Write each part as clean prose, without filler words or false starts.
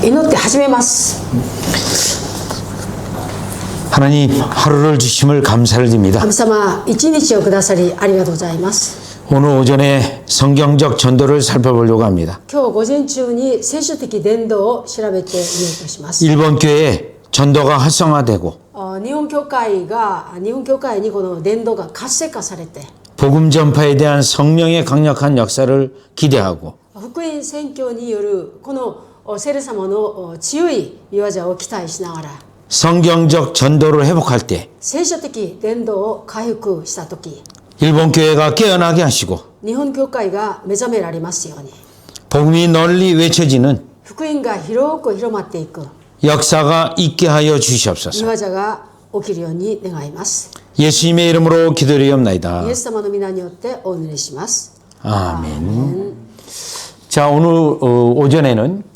祈って始めます。 하나님 하루를 주심을 감사를 드립니다. 神様、一日をくださりありがとうございます。 오늘 오전에 성경적 전도를 살펴보려고 합니다. 今日午前中に聖書的伝道を調べてみようとします。 일본 교회 전도가 활성화되고 日本教会にこの伝道が活性化されて、 복음 전파에 대한 성령의 강력한 역사를 기대하고 福音宣教によるこの聖霊様の強い御業を期待しながら、 성경적 전도를 회복할 때 聖書的伝道を回復したとき、 일본 교회가 깨어나게 하시고 日本教会が目覚められますように、 복음이 널리 외쳐지는 福音が広く広まっていく 역사가 있게 하여 주시옵소서. 御業が起きるように願います。 예수님의 이름으로 기도드리옵나이다. イエス様の皆によってお祈りします。 아멘. 자, 오늘 오전에는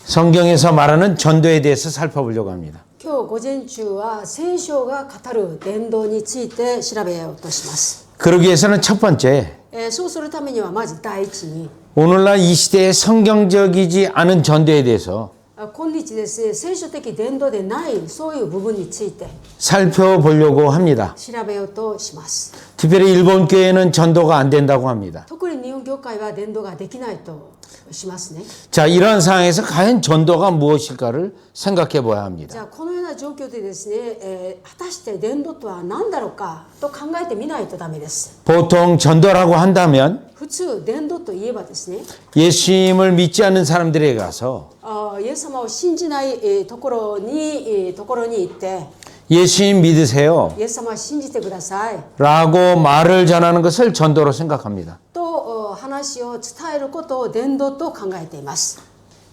성경에서 말하는 전도에 대해서 살펴보려고 합니다. 今日午前中は聖書が語る伝道について調べようとします。 그러기 위해서는 첫 번째, そうするためにはまず第一に、 오늘날 이 시대의 성경적이지 않은 전도에 대해서 今日ですね、聖書的伝道でないそういう部分について 살펴보려고 합니다. 調べようとします。 특별히 일본 교회는 전도가 안 된다고 합니다. 特に日本教会は伝道ができないとしますね。 자, 이러한 상황에서 과연 전도가 무엇일까를 생각해 봐야 じ 합니다. ゃあこのような状況でですね、果たして伝道とは何だろうかと考えてみないとダメです。 보통 전도라고 한다면 普通伝道といえばですね、 예수님을 믿지 않는 사람들에게 가서 イエス様を信じないところに行って、 예수님 믿으세요 イエス様を信じてください 라고 말을 전하는 것을 전도로 생각합니다. と話を伝えることを伝道と考えています。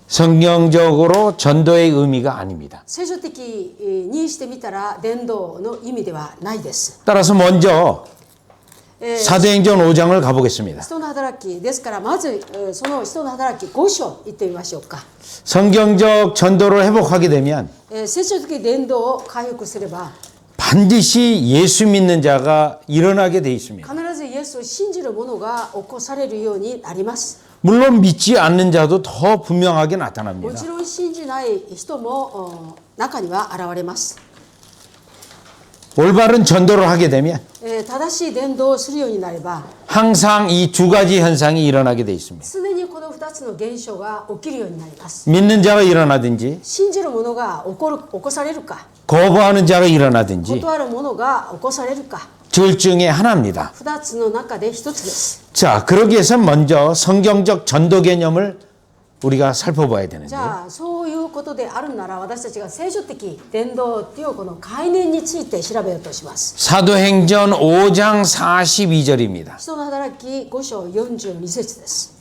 성경적으로 전도의 의미가 아닙니다. 聖書的にしてみたら伝道の意味ではないです。 따라서 먼저 사도행전 5장을 가보겠습니다. 人の働きですから、まずその人の働き5章行ってみましょうか。 성경적 전도를 회복하게 되면 聖書的伝道を回復すれば 반드시 예수 믿는 자가 일어나게 돼 있습니다. 必ずイエスを信じる者が起こされるようになります。 물론 믿지 않는 자도 더 분명하게 も 나타납니다. ちろん信じない人も中には現れます。 올바른 전도를 하게 되면 正しい伝道をするようになれば 항상 이 두 가지 현상이 일어나게 돼 있습니다. 常にこの2つの現象が起きるようになります。 믿는 자가 일어나든지 信じる者が起こされるか、 거부하는 자가 일어나든지 断る者が起こされるか、 둘 중에 하나입니다. 2つの中で1つです。 자, 그러기 위해서 먼저 성경적 전도 개념을 우리가 살펴봐야 じ 되는데 ゃあそういうことであるなら、私たちが聖書的伝道っていうこの概念について調べようとします。 사도행전 5장 42절입니다. 人の働き5章42節です。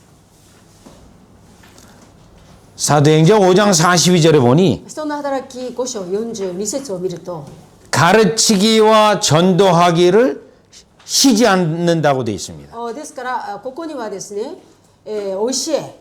사도행전 5장 42절에 보니 人の働き5章42節を見ると、 가르치기와 전도하기를 쉬지 않는다고 되어 있습니다. ですからここにはですね、教え、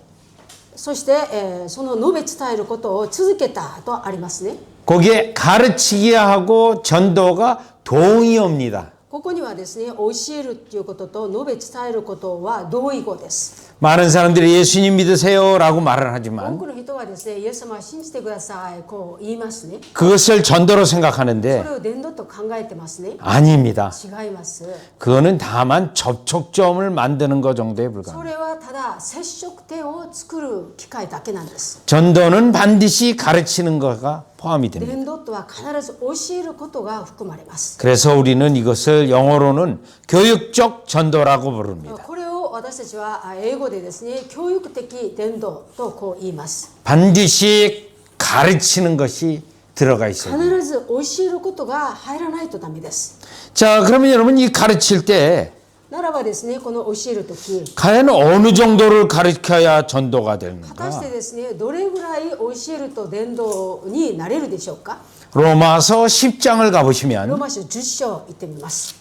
そして、その述べ伝えることを続けたとありますね。 거기에 가르치기하고 전도가 동의어입니다. ここにはですね、教えるということと述べ伝えることは同意語です。 많은 사람들이 예수님 믿으세요 라고 말을 多 하지만 くの人はですね、イエス様を信じてください、こう言いますね。 그것을 전도로 そ 생각하는데 れを伝道と考えてますね。 아닙니다. 違います。 그거는 다만 접촉점을 만드는 것 정도에 そ 불과합니다. れはただ接触点を作る機会だけなんです。 전도는 반드시 가르치는 것가 포함이 됩니다. 伝道とは必ず教えることが含まれます。 그래서 우리는 이것을 영어로는 교육적 전도라고 부릅니다. これを私たちは英語でですね、教育的伝道とこう言います。 반드시 가르치는 것이 들어가 있어요. 必ず教えることが入らないとダメです。 자, 그러면 여러분 이 가르칠 때 ならばですね、この教えるとき、 과연 어느 정도를 가르쳐야 전도가 果たし 되는가? てですね、どれぐらい教えると伝道になれるでしょうか。 로마서 10장을 ロ 가보시면 ーマ書10章行ってみます。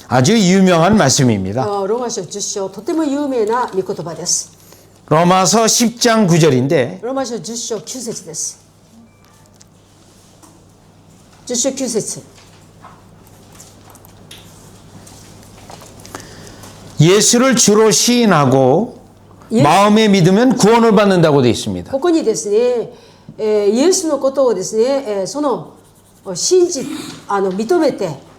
아주 유명한 말씀입니다. ローマ書10章、とても有名な御言葉です。 로마서 10장 9절인데 ローマ書10章9節です。10章9節。 예수를 주로 시인하고 마음에 믿으면 구원을 받는다고 되어 있습니다. ここにですね、イエスのことをですね、その信じ認めて、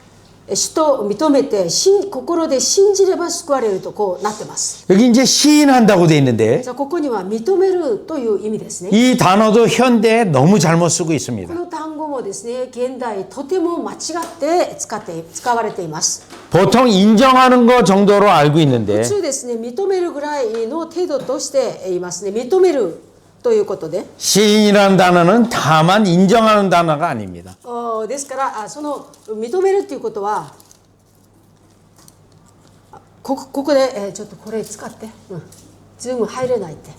主と認めて心で信じれば救われるとこうなってます。 여기 이제 시인한다고 되어 있는데 じゃあここには認めるという意味ですね。 이 단어도 현대에 너무 잘못 쓰고 있습니다. この単語もですね、現代とても間違って使われています。 보통 인정하는 거 정도로 알고 있는데 普通ですね、認めるぐらいの程度として言いますね。認めるということで。 시인이라는 단어는 다만 인정하는 단어가 아닙니다. ですからその認めるということはここで、ちょっとこれ使って、ズーム入れないって。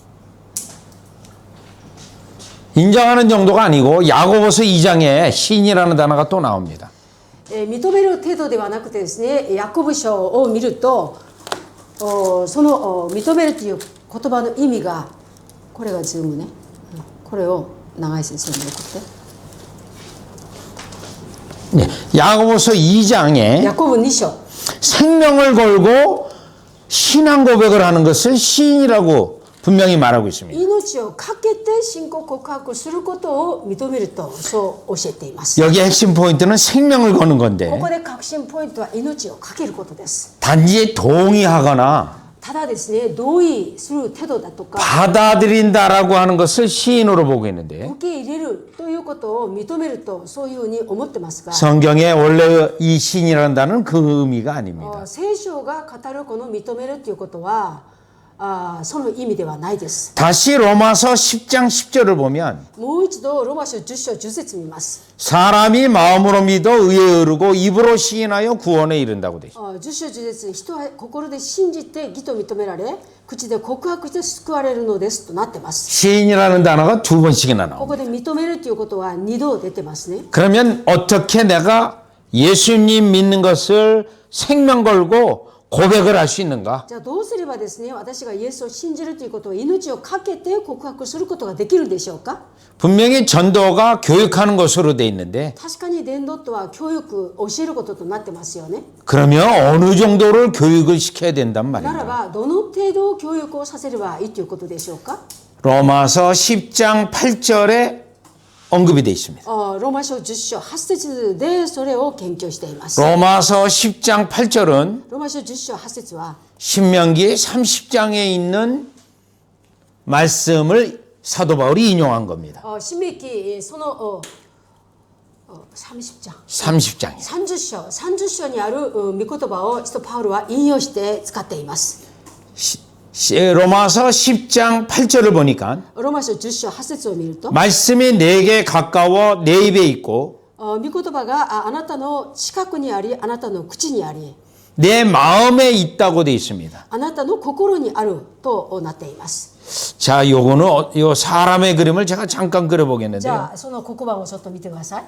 인정하는 정도가 아니고 야고보서 2장에 시인이라는 단어가 또 나옵니다. 認める程度ではなくてですね、ヤコブ書を見るとその認めるという言葉の意味が、これがズームね、これを長井先生に送って。 네, 야고보서 2장에 ヤコブ2章 생명을 걸고 신앙 고백을 하는 것을 시인이라고 분명히 말하고 있습니다. 命をかけて信仰告白することを認めるとそう教えています。 여기 핵심 포인트는 생명을 거는 건데 ここで核心ポイントは命をかけることです。 단지 동의하거나 ただですね、同意する程度だとか 받아들인다라고 하는 것을 시인으로 보고 있는데 受け入れるということを認めるとそういうふうに思ってますが、 성경에 원래 이 시인이라는 단어는 그 의미가 아닙니다. 聖書が語るこの認めるということはその意味ではないです。 다시 로마서 10장 10절을 보면 もう一度ロマ書10章10節見ます。 사람이 마음으로 믿어 의에 이르고 입으로 시인하여 구원에 이른다고 되어 있습니다. 10章10節、人は心で信じて義と認められ、口で告白して救われるのですとなってます。 시인이라는 단어가 두 번씩이나 ここ 나옵니다. で認めるということは2度出てますね。 그러면 어떻게 내가 예수님 믿는 것을 생명 걸고 고백을 할 수 있는가? じゃあどうすればですね、私がイエスを信じるということを命をかけて告白することができるでしょうか。 분명히 전도가 교육하는 것으로 돼 있는데 確かに伝道とは教育、教えることとなってますよね。 그러면 어느 정도를 교육을 시켜야 된단 なら 말입니다. ばどの程度教育をさせればいいということでしょうか。 로마서 10장 8절에 언급이 되어 있습니다. ローマ書10章8節でそれを研究しています。 로마서 10장 8절은 ローマ書10章8節は 신명기 30장에 있는 말씀을 사도 바울이 인용한 겁니다. 新明記その30章 30장이요. 30章にある御言葉を使徒パウロは引用して使っています。 로마서 10장 8절을 보니까 ローマ書10章8節を見ると 말씀이 내게 가까워 내 입에 있고 御言葉があなたの近くにあり、あなたの口にあり、 내 마음에 있다고 되어 있습니다. あなたの心にあるとなっています。 자, 요거는 요 사람의 그림을 제가 잠깐 じ 그려보겠는데요. ゃあその黒板をちょっと見てください。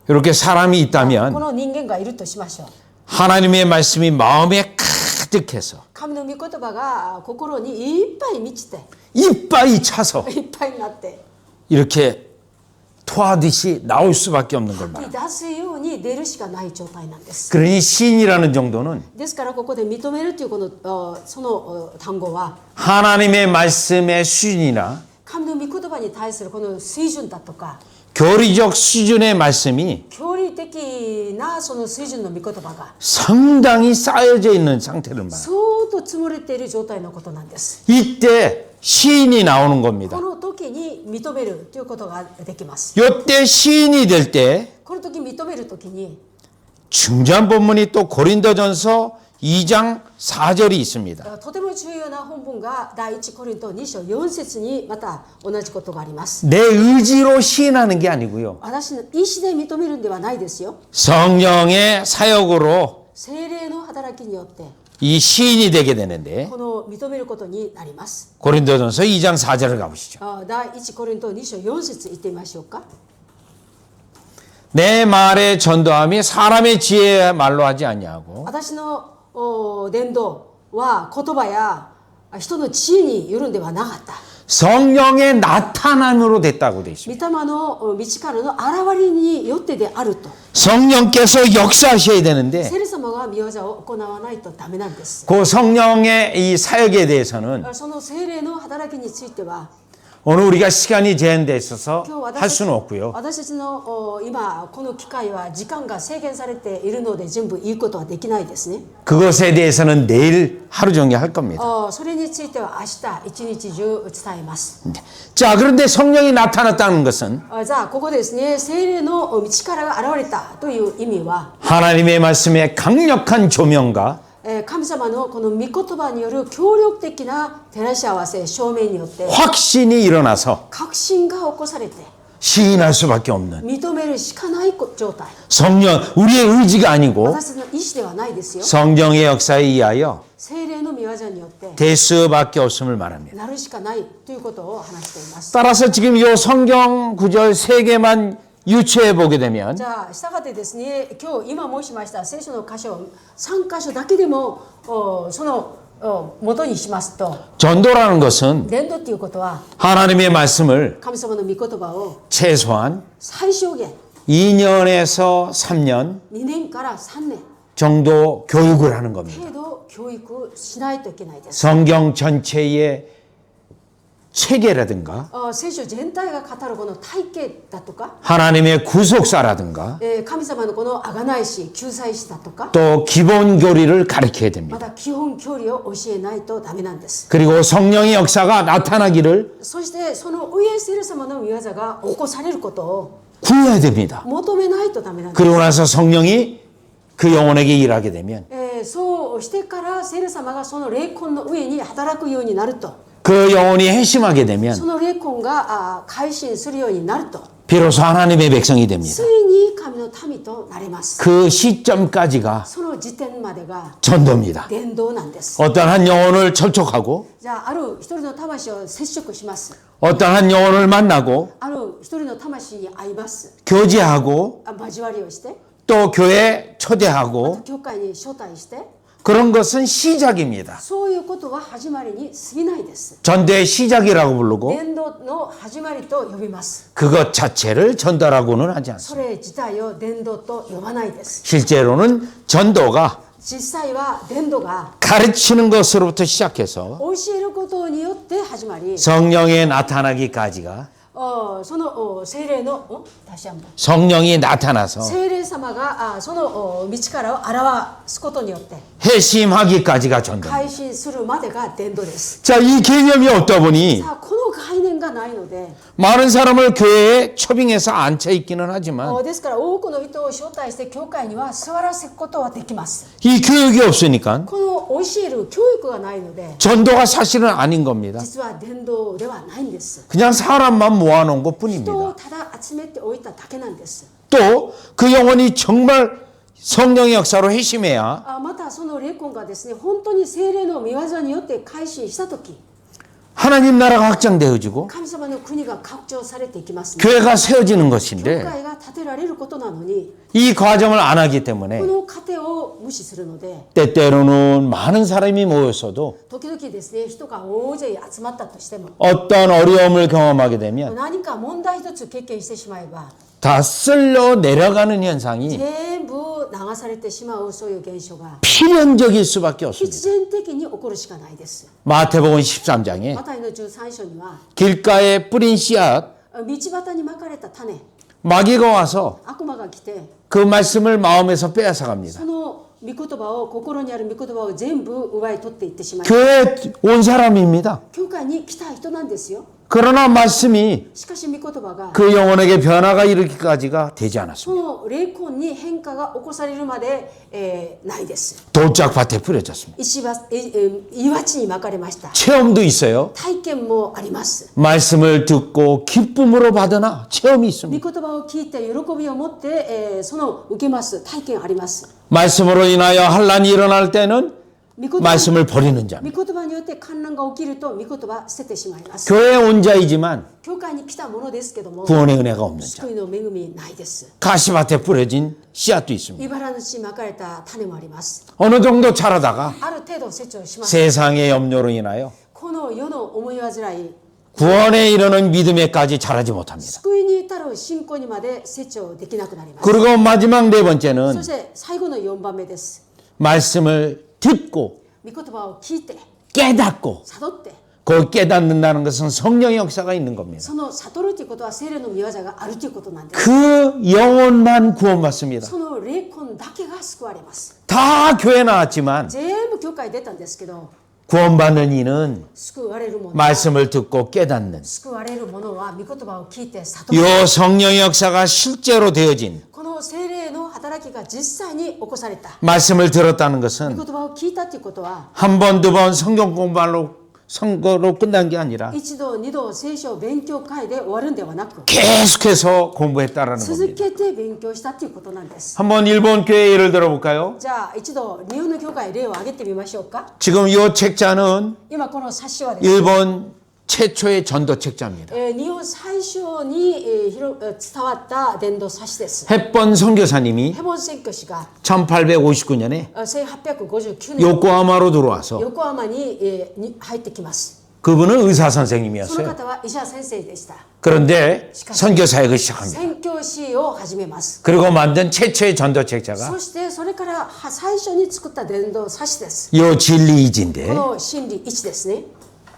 이렇게 사람이 こ 있다면 の人間がいるとしましょう。 하나님의 말씀이 마음에 가득해서 神の御言葉が心にいっぱい満ちて 이빨이 차서 いっぱいになって 이렇게 토하듯이 나올 수밖에 없는 걸 말합니다. 出すように出るしかない状態なんです。 그러니 시인이라는 정도는 ですからここで認めるというこのその単語は 하나님의 말씀의 수준이나 神の御言葉に対するこの水準だとか 교리적 수준의 말씀이 教理的なその水準の御言葉が 상당히 쌓여져 있는 상태를 말합니다. 相当積もれている状態のことなんです。 이때 시인이 나오는 겁니다. この時に認めるということができます。 이때 시인이 될 때 この時認める時に 중요한 본문이 또 고린도전서 2장 4절이 있습니다. とても重要な本文が第一コリント2章4節にまた同じことがあります。 내 의지로 시인하는 게 아니고요. 私の意志で認めるんではないですよ。 성령의 사역으로 聖霊の働きによって 이 시인이 되게 되는데 この認めることになります。 고린도전서 2장 4절을 가보시죠. 第一コリント2章4節言ってみましょうか。 내 말의 전도함이 사람의 지혜의 말로 하지 아니하고 私の伝道は言葉や人の知恵によるんではなかった。 성령의 나타남으로 됐다고 되어 있습니다. 御霊の道からの現れによってであると。 성령께서 역사하셔야 되는데 聖霊様が御業を行わないとダメなんです。 그 성령의 이 사역에 대해서는 その聖霊の働きについては 오늘 우리가 시간이 제한되어 있어서 今日 할 수는 없고요. 私たちの今この機会は時間が制限されているので全部言うことはできないですね。 그것에 대해서는 내일 하루 종일 할 겁니다. それについては明日一日中伝えます。 자, 그런데 성령이 나타났다는 것은 じゃあここでですね、聖霊の道からが現れたという意味は 하나님의 말씀의 강력한 조명과 神様のこの御言葉による協力的な照らし合わせ証明によって 확신이 일어나서 確信が起こされて 시인할 수밖에 없는 認めるしかない状態。 성령, 우리의 의지가 아니고 私たちの意思ではないですよ。 성령의 역사에 의하여 聖霊の御業によって 될 수밖에 없음을 말합니다. なるしかないということを話しています。 따라서 지금 이 성경 구절 3개만 유추해 보게 되면 じゃあしたがってですね、今申しました聖書の箇所3箇所だけでもその元にしますと、 전도라는 것은 伝道っていうことは 하나님의 말씀을 神様の御言葉を 최소한 最小限 2년에서 3년 2年から3年 정도 교육을 하는 겁니다. 程度教育しないといけないです。 성경 전체의 체계라든가 聖書全体が語るこの体系だとか、 하나님의 구속사라든가 神様のこの贖い師救済師だとか、 또 기본 교리를 가르쳐야 ま 됩니다. た基本教理を教えないとダメなんです。 그리고 성령의 역사가 나타나기를 そしてその上聖霊様の御業が起こされることを 구해야 됩니다. 求めないとダメなんです。 그러고 나서 성령이 그 영혼에게 일하게 되면 そうしてから聖霊様がその霊魂の上に働くようになると、 그 영혼이 회심하게 되면 その霊魂が改心するようになると、 비로소 하나님의 백성이 됩니다. ついに神の民となれます。 그 시점까지가 その時点までが 전도입니다. 伝道なんです。 어떤 한 영혼을 접촉하고 じゃあある一人の魂を接触します。 어떤 한 영혼을 만나고 ある一人の魂に会います。 교제하고 交わりをして、 또 교회 초대하고 教会に招待して、 그런 것은 시작입니다. そういうことは始まりに過ぎないです。 전도의 시작이라고 부르고 伝道の始まりと呼びます。 그것 자체를 전도라고는 하지 そ 않습니다. れ自体を伝道と呼ばないです。 실제로는 전도가 実際は伝道が 가르치는 것으로부터 시작해서 教えることによって始まり、 성령의 나타나기까지가 その聖霊の다시 한번 성령이 나타나서 聖霊様がその道からを表すことによって 회심하기까지가 전도. 改心するまでが伝道です。 자, 이 개념이 없다 보니 さあこの概念がないので、 많은 사람을 교회에 초빙해서 앉혀 있기는 하지만 ですから多くの人を招待して教会には座らせることはできます。 이 교육이 없으니까 この教える教育がないので、 전도가 사실은 아닌 겁니다. 実は伝道ではないんです。 그냥 사람만 모아놓은 人を 것뿐입니다. ただ集めておいただけなんです。 또 그 영혼이 정말 성령의 역사로 회심해야 またその霊魂がですね、本当に聖霊の御業によって改心したとき、 하나님 나라가 확장되어지고 神様の国が拡張されていきますね。 교회가 세워지는 教 것인데 会が建てられることなのに、 이 과정을 안 하기 때문에 この過程を無視するので、 때때로는 많은 사람이 모였어도 時々ですね、人が大勢集まったとしても、 어떤 어려움을 경험하게 되면 何か問題一つ経験してしまえば、 다 쓸려 내려가는 현상이 全部流されてしまう、そういう現象が 필연적일 수밖에 必 없습니다. 然的に起こるしかないです。 마태복음 13장에 マタイの13章には、 길가에 뿌린 씨앗 道端にまかれた種、 마귀가 와서 悪魔が来て、 그 말씀을 마음에서 빼앗아 갑니다. その御言葉を、心にある御言葉を全部奪い取っていってしまい、 교회에 온 사람입니다. 教会に来た人なんですよ。 그러나 말씀이 しかし御言葉が 그 영혼에게 변화가 이르기까지가 되지 않았습니다. その霊魂に変化が起こされるまで、ないです。 돌짝밭에 뿌려졌습니다. 岩地にまかれました。 체험도 있어요. 体験もあります。 말씀을 듣고 기쁨으로 받으나 체험이 御 있습니다. 言葉を聞いて喜びを持って、その受けます体験あります。 말씀으로 인하여 환란이 일어날 때는 御言葉 말씀을 버리는 자입니다. 御言葉によって観覧が起きると御言葉捨ててしまいます。 교회에 온 자이지만 教会に来たものですけども、 구원의 은혜가 없는 자. 救いの恵みないです。 가시밭에 뿌려진 씨앗도 있습니다. 茨の地にまかれた種もあります。 어느 정도 자라다가 ある程度成長します。 세상의 염려로 인하여 この世の思い煩い、 구원에 이르는 믿음에까지 자라지 못합니다. 救いに至る信仰にまで成長できなくなります。 그리고 마지막 네 번째는 そして最後の4番目です。 말씀을 듣고 御言葉を聞いて 깨닫고 悟って 그 깨닫는다는 것은 성령의 역사가 있는 겁니다. その悟るということは聖霊の御業があるということなんです。 그 영혼만 구원받습니다. その霊魂だけが救われます。 다 교회 나왔지만 全部教会出たんですけど、 구원받는 이는 救われるものは 말씀을 듣고 깨닫는 救われるものは御言葉を聞いて悟る。 요 성령의 역사가 실제로 되어진 この聖霊の働きが実際に起こされた。 말씀을 들었다는 御 것은 言葉を聞いたということは、 한 번, 두 번 성경 공부로 선거로 끝난 게 아니라 一度二度聖書勉強会で終わるんではなく、 계속해서 공부했다라는 続 겁니다. けて勉強したということなんです。 한번 일본 교회 예를 들어볼까요? じゃあ一度日本の教会例を挙げてみましょうか。 지금 이 책자는 今この冊子はですね、 일본 최초의 전도 책자입니다. 日本最初に伝わった伝道冊子です。 햇번 선교사님이 ヘボン宣教師が 1859년에 1859年 요코하마로 들어와서 横浜に入ってきます。 그분은 의사 その 선생님이었어요. 方は医者先生でした。 그런데 선교 사역을 시작합니다. 宣教師を始めます。 그리고 만든 최초의 전도 책자가 そしてそれから最初に作った伝道冊子です。 요 こ 진리이지인데 の真理1ですね。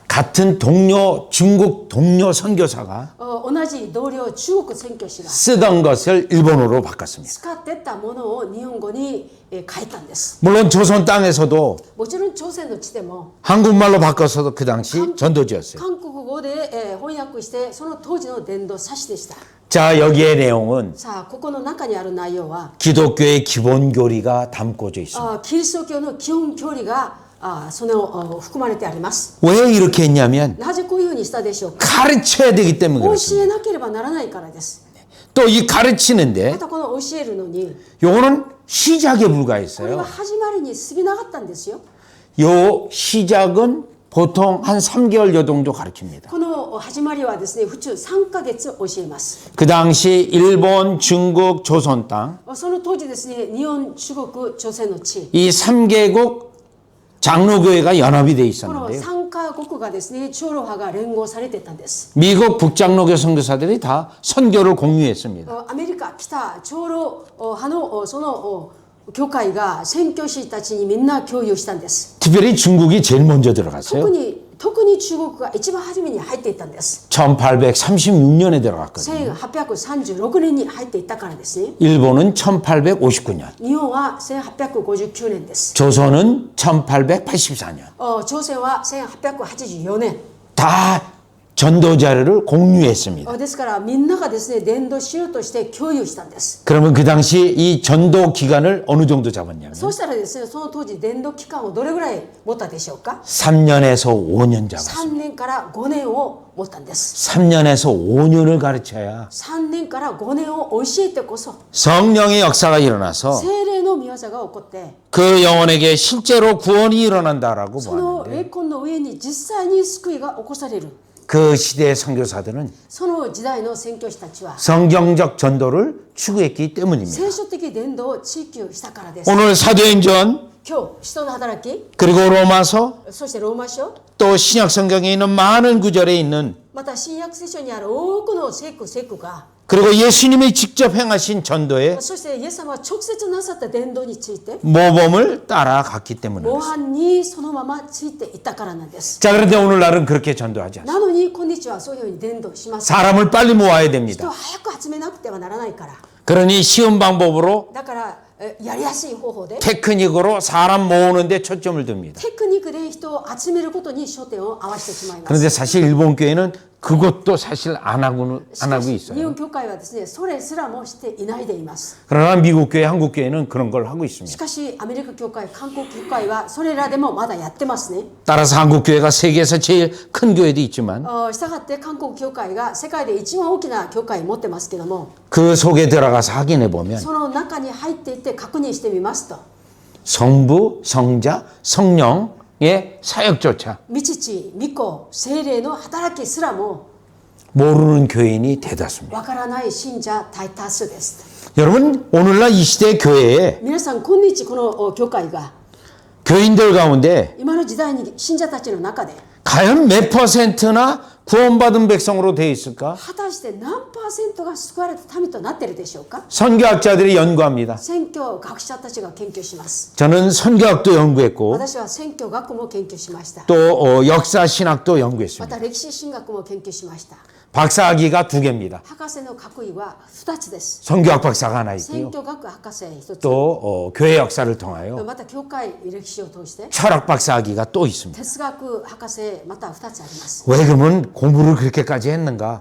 같은 동료 중국 동료 선교사가 同じ同僚中国宣教師が 쓰던 것을 일본어로 바꿨습니다. 使ってたものを日本語に変えたんです。 물론 조선 땅에서도 もちろん朝鮮の地でも 한국말로 바꿔서도 그 당시 전도지였어요. 韓国語で翻訳してその当時の伝道冊子でした。 자, 여기의 내용은 さあここの中にある内容は 기독교의 기본 교리가 담고져 있습니다. キリスト教の基本教理がその含まれてあります。 왜 이렇게 했냐면 なぜこういうふうにしたでしょうか。 가르쳐야 되기 때문에 教 그렇습니다. えなければならないからです。 또 이 가르치는데 またこの教えるのに 요거는 시작에 これは 불과했어요. 始まりに過ぎなかったんですよ。 요 시작은 보통 한 3개월 요 정도 가르칩니다. この始まりはですね、普通3ヶ月教えます。 그 당시 일본, 중국, 조선 땅, その当時ですね、日本、中国、朝鮮の地、 이 3개국 장로교회가 연합이 돼 この 있었는데요. 3カ国がですね、長老派が連合されてたんです。 미국 북장로교 선교사들이 다 선교를 공유했습니다. アメリカ、北、長老派のその教会が宣教師たちにみんな共有したんです。 특별히 중국이 제일 먼저 들어갔어요. 特に中国が一番初めに入っていったんです。 1836년에 들어갔거든요. 1836年に入っていったからですね。 일본은 1859년, 日本は1859年です。 조선은 1884년. 朝鮮は1884年。 다 전도 자료를 공유했습니다. ですからみんながですね伝道しようとして共有したんです。 그러면 그 당시 이 전도 기간을 어느 정도 잡았냐면 そうしたらですねその当時伝道期間をどれぐらい持ったでしょうか。 3년에서 5년 잡았어요. 3年から5年を持ったんです。 3년에서 5년을 가르쳐야 3年から5年を教えてこそ 성령의 역사가 일어나서 聖霊の御業が起こって 그 영혼에게 실제로 구원이 일어난다라고 その 보았는데 霊魂の上に実際に救いが起こされる。 그 시대의 선교사들은 その時代の宣教師たちは 성경적 전도를 추구했기 때문입니다. 聖書的伝道を追求したからです。 오늘 사도행전 今日使徒の働き 그리고 로마서 そしてローマ書 또 신약 성경에 있는 많은 구절에 있는 また新約聖書にある多くの聖句が 그리고 예수님이 직접 행하신 전도에 そしてイエス様は直接なさった伝道について 모범을 따라갔기 때문에 模 그렇습니다. 範にそのままついていったからなんです。 자, 그런데 오늘날은 그렇게 전도하지 않습니다. なのに今日はそういうふうに伝道します。 사람을 빨리 모아야 人を 됩니다. 早く集めなくてはならないから。 그러니 쉬운 방법으로 だからやりやすい方法で 테크닉으로 사람 모으는 데 초점을 둡니다. テクニックで人を集めることに焦点を合わせてしまいます。 그런데 사실 일본 교회는 그것도 사실 안 하고 しかし日 있어요. 本教会はですねそれすらもしていないでいます。 그러나 미국 교회, 한국 교회는 그런 걸 하고 し 있습니다. かしアメリカ教会、韓国教会はそれらでもまだやってますね。 따라서 한국 교회가 세계에서 제일 큰 교회도 있지만 したがって韓国教会が世界で一番大きな教会を持ってますけども、 그 속에 들어가서 확인해 보면 その中に入っていって確認してみますと 성부, 성자, 성령의 사역조차 御父、御子、聖霊の働きすらも 모르는 교인이 대다수입니다. わからない信者大多数です。 여러분, 오늘날 이 시대 교회에 皆さん今日この教会が 교인들 가운데 今の時代に信者たちの中で 과연 몇 퍼센트나 구원받은 백성으로 되어 있을까? 果たして何パーセントが救われた民となっているでしょうか。 선교학자들이 연구합니다. 宣教学者たちが研究します。 저는 선교학도 연구했고 私は宣教学も研究しました。 또 역사 신학도 ま 연구했습니다. た歴史神学も研究しました。 박사학위가 2개입니다. 博士の学位は2つです。 선교학 박사가 하나 宣 있고요. 教学博士1つ。 또 교회 역사를 통하여 また教会歴史を通して 철학 박사학위가 또 있습니다. 哲学博士また2つあります。 왜 그러면 공부를 그렇게까지 했는가?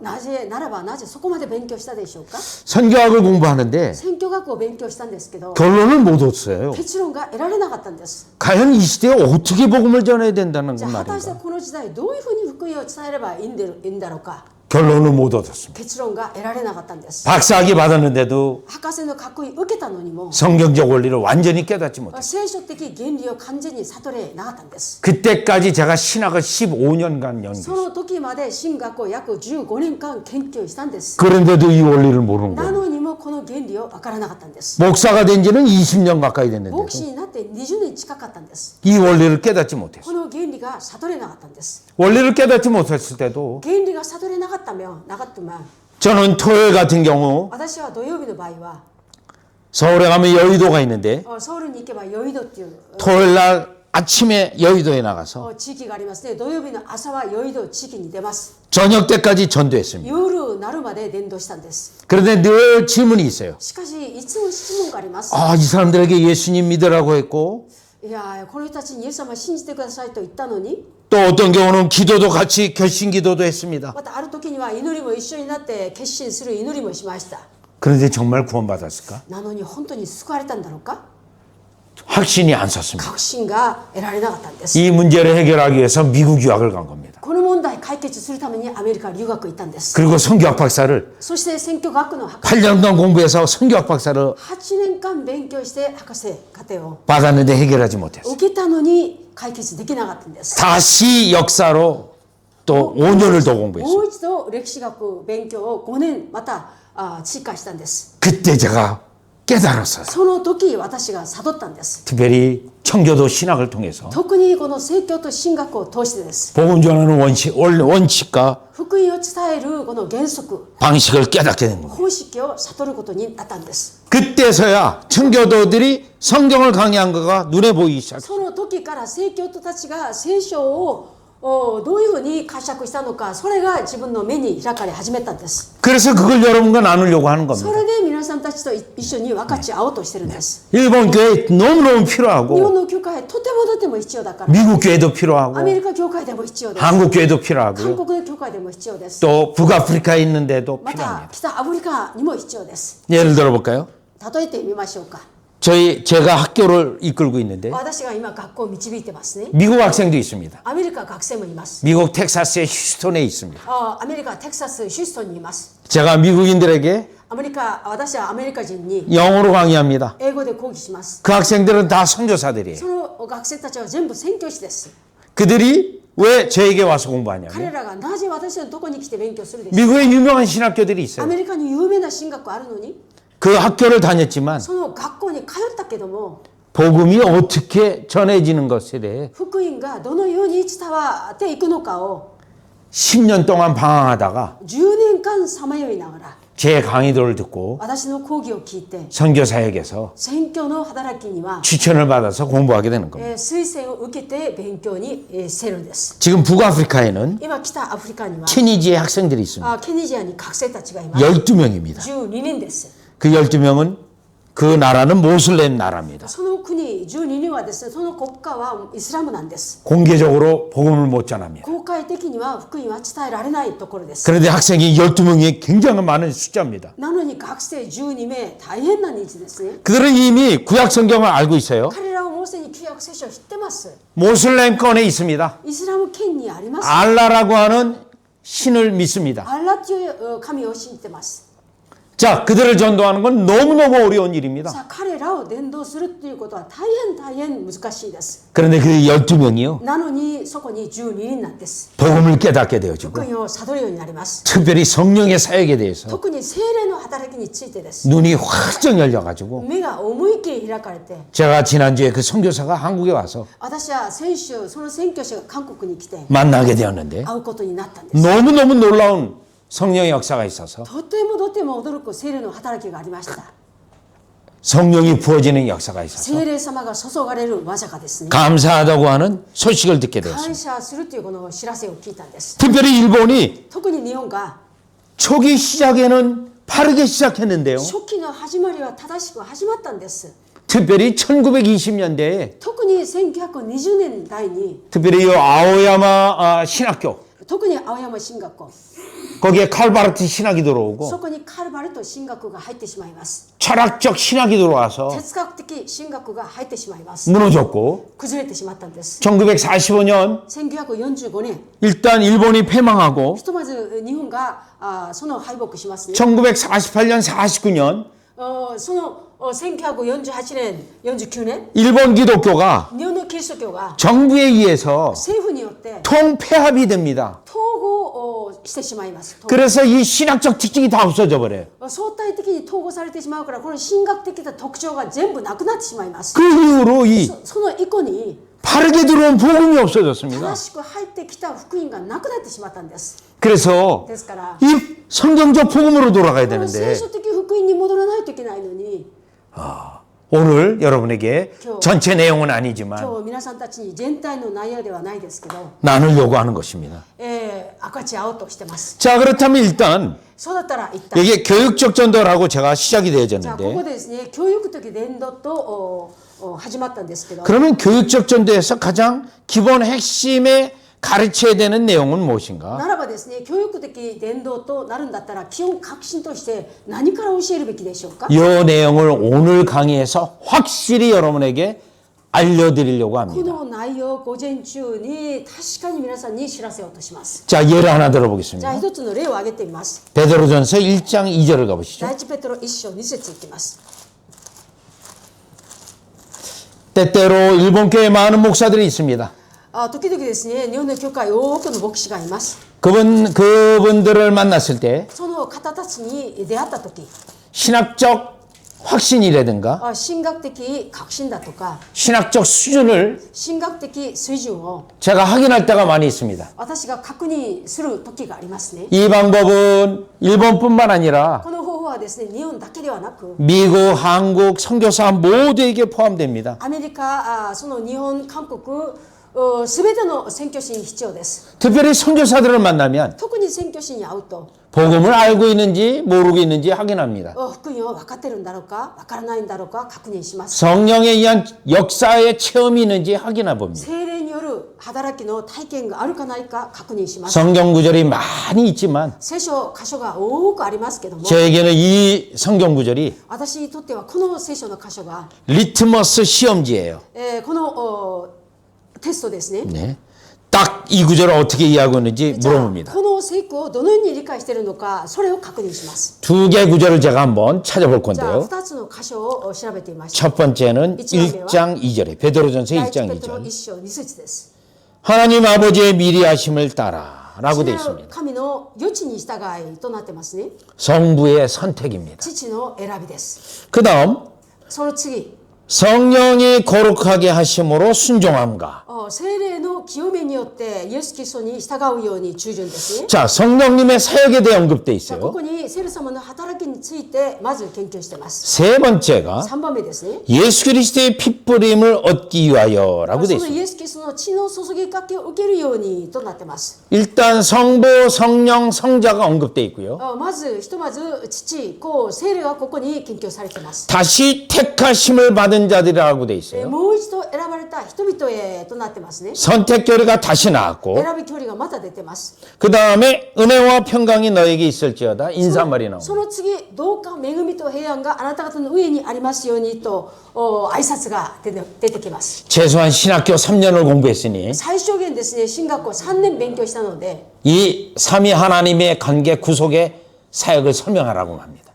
ならばなぜそこまで勉強したでしょうか。 선교학을 공부하는데 宣教学を勉強したんですけど 결론을 못 얻었어요. 結論が得られなかったんです。 과연 이 시대에 어떻게 복음을 전해야 된다는 じゃあ果たして 말인가? この時代どういうふうに福音を伝えればいいんだろうか。 결론을 못 얻었습니다. 結論が得られなかったんです。 박사학위 받았는데도 博士の学位受けたのにも 성경적 원리를 완전히 깨닫지 못했어요. 聖書的原理を完全に悟れなかったんです。 그때까지 제가 신학을 15년간 そ 연구했어요. の時まで神学を約15年間研究したんです。 그런데도 이 원리를 모르는 な 거예요. のにもこの原理を分からなかったんです。 목사가 된 지는 20년 가까이 됐는데도 牧師になって20年近かったんです。 이 원리를 깨닫지 못했어요. この原理が悟れなかったんです。 원리를 깨닫지 못했을 때도 原理が悟れなかっため 저는 토요일 같은 경우 私は土曜日の場合は 서울에 가면 여의도가 있는데 ソウルに行けばヨイドっていう 토요일 날 아침에 여의도에 나가서 地域がありますね。土曜日の朝はヨイド地域に出ます。 저녁 때까지 전도했습니다. 夜なるまで伝道したんです。 그런데 늘 질문이 있어요. しかしいつも質問があります。 아, 이 사람들에게 예수님 믿으라고 했고 いやこの人たちにイエス様信じてくださいと言ったのに 또 어떤 경우는 기도도 같이 결심 기도도 했습니다. またある時には祈りも一緒になって決心する祈りもしました。 그런데 정말 구원받았을까? なのに本当に救われたんだろうか。 확신이 안 섰습니다. 確信が得られなかったんです。 이 문제를 해결하기 위해서 미국 유학을 간 겁니다. この問題解決するためにアメリカ留学行ったんです。 그리고 성교학 박사를 そして選挙学の博士 8년 동안 공부해서 성교학 박사를 8年間勉強して博士課程を 받았는데 해결하지 못했어요. 受けたのに解決できなかったんです。 다시 역사로 또 5년을 더 공부했어요. もう一度歴史学勉強を5年また追加したんです。 그때 제가 깨달았어요. その時私が悟ったんです。 특별히 청교도 신학을 통해서 特にこの聖教と神学を通してです。 복음 전하는 원칙과 福音を伝えるこの原則 방식을 깨닫게 된 겁니다. 方式を悟ることになったんです。 그때서야 청교도들이 성경을 강의한 거가 눈에 보이기 시작했어요. その時から聖教徒たちが聖書をどういうふうに解釈したのか、それが自分の目に開かれ始めたんです。 그래서 그걸 여러분과 나누려고 하는 そ 겁니다. れで皆さんたちと一緒に分かち合おうとしてるんです。 일본 교회 너무너무 日本 필요하고 の教会とても必要だから、 미국 교회도 ア 필요하고 メリカ教会でも必要です。 한국 교회도 韓 필요하고요. 国の教会でも必要です。 또 북아프리카에 있는데도 また 필요합니다. 北アフリカにも必要です。 예를 들어볼까요? 例えてみましょうか。 제가 학교를 이끌고 있는데 私が今学校を導いてますね。 미국 학생도 있습니다. アメリカ学生もいます。 미국 텍사스의 휴스턴에 있습니다. アメリカテキサスヒューストンにいます。 제가 미국인들에게 私はアメリカ人に 영어로 강의합니다. 英語で講義します。 그 학생들은 다 선교사들이에요. その学生たちは全部宣教師です。 그들이 왜 저에게 와서 공부하냐면 彼らがなぜ私のとこに来て勉強するでしょう。 미국에 유명한 신학교들이 ア 있어요. メリカに有名な進学校あるのに、 그 학교를 다녔지만 その学校に通ったけども、 복음이 어떻게 전해지는 것에 대해 福音がどのように伝わっていくのかを 10년 동안 방황하다가 10年間さまよいながら 제 강의도를 듣고 私の講義を聞いて 선교사역에서 宣教の働きには 추천을 받아서 공부하게 되는 겁니다. 推薦を受けて勉強にしてるんです。 지금 북아프리카에는 今北アフリカには 케니지의 학생들이 있습니다. ケニジアに学生たちがいます。 12명입니다. 12人です。 그 12명은 그 나라는 모슬렘 나라입니다. その国12人はですね、その国家はイスラムなんです。 공개적으로 복음을 못 전합니다. 公開的には福音は伝えられないところです。 그런데 학생이 12명이 굉장히 많은 숫자입니다. なのに学生12名、大変な人数ですね。 그들은 이미 구약 성경을 알고 있어요. 彼らはもうすでに旧約聖書を知ってます。 모슬렘권에 있습니다. イスラム圏にあります。 알라라고 하는 신을 믿습니다. アッラという神を信じてます。 자, 그들을 전도하는 건 너무너무 어려운 일입니다. さあ彼らを伝道するということは大変難しいです。 그런데 그 12명이요. なのにそこに12人なんです。 복음을 깨닫게 되어지고 福音を悟るようになります。 특별히 성령의 사역에 대해서 特に聖霊の働きについてです。 눈이 확정 열려가지고 目が思いっきり開かれて、 제가 지난주에 그 선교사가 한국에 와서 私は先週その宣教師が韓国に来て 만나게 되었는데 会うことになったんです。 너무너무 놀라운 성령의 역사가 있어서 とても驚く聖霊の働きがありました。 성령이 부어지는 역사가 있어서 聖霊様が注がれる技がですね、 감사하다고 하는 소식을 듣게 感 되었습니다. 謝するというこの知らせを聞いたんです。 특별히 일본이 特に日本が 초기 시작에는 빠르게 시작했는데요. 初期の始まりは正しく始まったんです。 특별히 1920년대에 特に1920年代に 특별히 이 아오야마 신학교 特に青山神学校 거기에 칼바르트 신학이 들어오고 そこにカルバルト神学が入ってしまいます。 철학적 신학이 들어와서 哲学的神学が入ってしまいます。 무너졌고 崩れてしまったんです。 1945년 1945年 일단 일본이 패망하고 ひとまず日本がその敗北しますね。 1948년 49년 その1948年49年 일본 기독교가 日本のキリスト教が 정부에 의해서 政府によって 통폐합이 됩니다. 統合をしてしまいます。 그래서 이 신학적 특징이 다 없어져 버려요. 相対的に統合されてしまうから、この神学的な特徴が全部なくなってしまいます。 그 이후로 이 その以降に 바르게 들어온 복음이 없어졌습니다. 正しく入ってきた福音がなくなってしまったんです。 그래서 ですから 이 성경적 복음으로 돌아가야 この聖 되는데 書的福音に戻らないといけないのに、 오늘 여러분에게 교- 전체 내용은 아니지만 今日皆さんたちに全体の内容ではないですけど、 나누려고 하는 것입니다. 分かち合おうとしてます。 자, 그렇다면 일단 そうだったら一旦 이게 교육적 전도라고 제가 시작이 じゃあこ 되어졌는데 こでですね、教育的伝道と始まったんですけど、 그러면 교육적 전도에서 가장 기본 핵심에 가르쳐야 되는 내용은 무엇인가? ならばですね、教育的伝道となるんだったら基本核心として何から教えるべきでしょうか。 이 내용을 오늘 강의에서 확실히 여러분에게 알려드리려고 こ 합니다. の内容を午前中に確かに皆さんに知らせようとします。 자, 예를 하나 じゃあ 들어보겠습니다. 一つの例を挙げてみます。 베드로전서 1장 2절을 가보시죠. 第一ペテロ1章2節いきます。 때때로 일본 교회에 많은 목사들이 있습니다. 時々ですね、日本の教会多くの牧師がいます。 그분들을 만났을 때 その方たちに出会った時、 신학적 확신이라든가 神学的革新だとか 신학적 수준을 神学的水準を 제가 확인할 때가 많이 있습니다. 私が確認する時がありますね。 이 방법은 일본뿐만 아니라 この方法はですね、日本だけではなく 미국, 한국 선교사 모두에게 포함됩니다. アメリカ、その日本、韓国すべての宣教師に必要です。 특별히 선교사들을 만나면 特に宣教師に会うと 복음을 알고 있는지 모르고 있는지 확인합니다. 福音を分かってるんだろうか分からないんだろうか確認します。 성령에 의한 역사의 체험이 있는지 확인해 봅니다. 聖霊による働きの体験があるかないか確認します。 성경 구절이 많이 있지만 聖書箇所が多くありますけども、 저에게는 이 성경 구절이 私にとってはこの聖書の箇所が、 리트머스 시험지예요. このテストですね。 네. 딱 이 구절을 어떻게 이해하고 있는지 じゃあ 물어봅니다. この聖句をどのように理解しているのか、それを確認します。 두 개 구절을 제가 한번 찾아볼 じゃあ 건데요. 2つの箇所を調べてみました。 첫 번째는 일장이요? 1장 2절에 베드로전서 第一 1장 ペテロ 2절. 1章2節です。 하나님 아버지의 미리하심을 따라라고 되어 父なる 있습니다. 神の余地に従いとなってますね。 성부의 선택입니다. 父の選びです。 그다음 その次、 성령이 거룩하게 하심으로 순종함과. 聖霊の清めによってイエス・キリストに従うように従順ですね。 자, 성령님의 사역에 대해 언급돼 じゃあこ 있어요. こに聖霊様の働きについてまず研究してます。 세 번째가 3番目ですね。 예수 그리스도의 핏부림을 얻기 위하여라고 そ 돼 の 있습니다. イエス・キリストの血の注ぎかけを受けるようにとなってます。 일단 성부, 성령, 성자가 언급돼 있고요. まずひとまず父、子、聖霊がここに研究されています。 다시 택하심을 받은 자들이라고 돼 있어요. もう一度選ばれた人々へとなってますね。 선택 교리가 다시 나왔고, 選び距離がまた出てます。 그 다음에 은혜와 평강이 너에게 있을지어다 인사말이 나옵니다. その次、どうか恵みと平安があなた方の上にありますようにと挨拶が出てきます。 최소한 신학교 3년을 공부했으니 最小限ですね、進学校3年勉強したので、 이 삼위 하나님의 관계 구속의 사역을 설명하라고 합니다.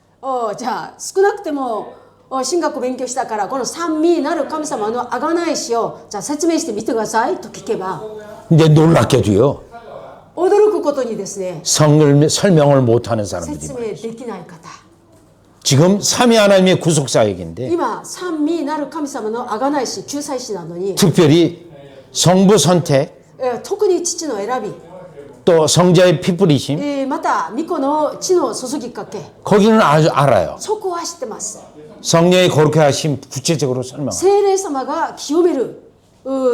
じゃあ少なくても神学を勉強したからこの三位なる神様の贖い師をじゃあ説明してみてくださいと聞けば 근데 놀랍게도요. 驚くことにですね 설명을 못하는 説 사람들이 明できない方 지금 삼위 하나님의 구속사역인데 今三位なる神様の贖い師救済師なのに 특별히 성부 선택 特に父の選び 또 성자의 피 뿌리심 また御子の血の注ぎかけ 거기는 아주 알아요. そこは知ってます 성령의 거룩해 하심 구체적으로 설명. 聖霊様が清める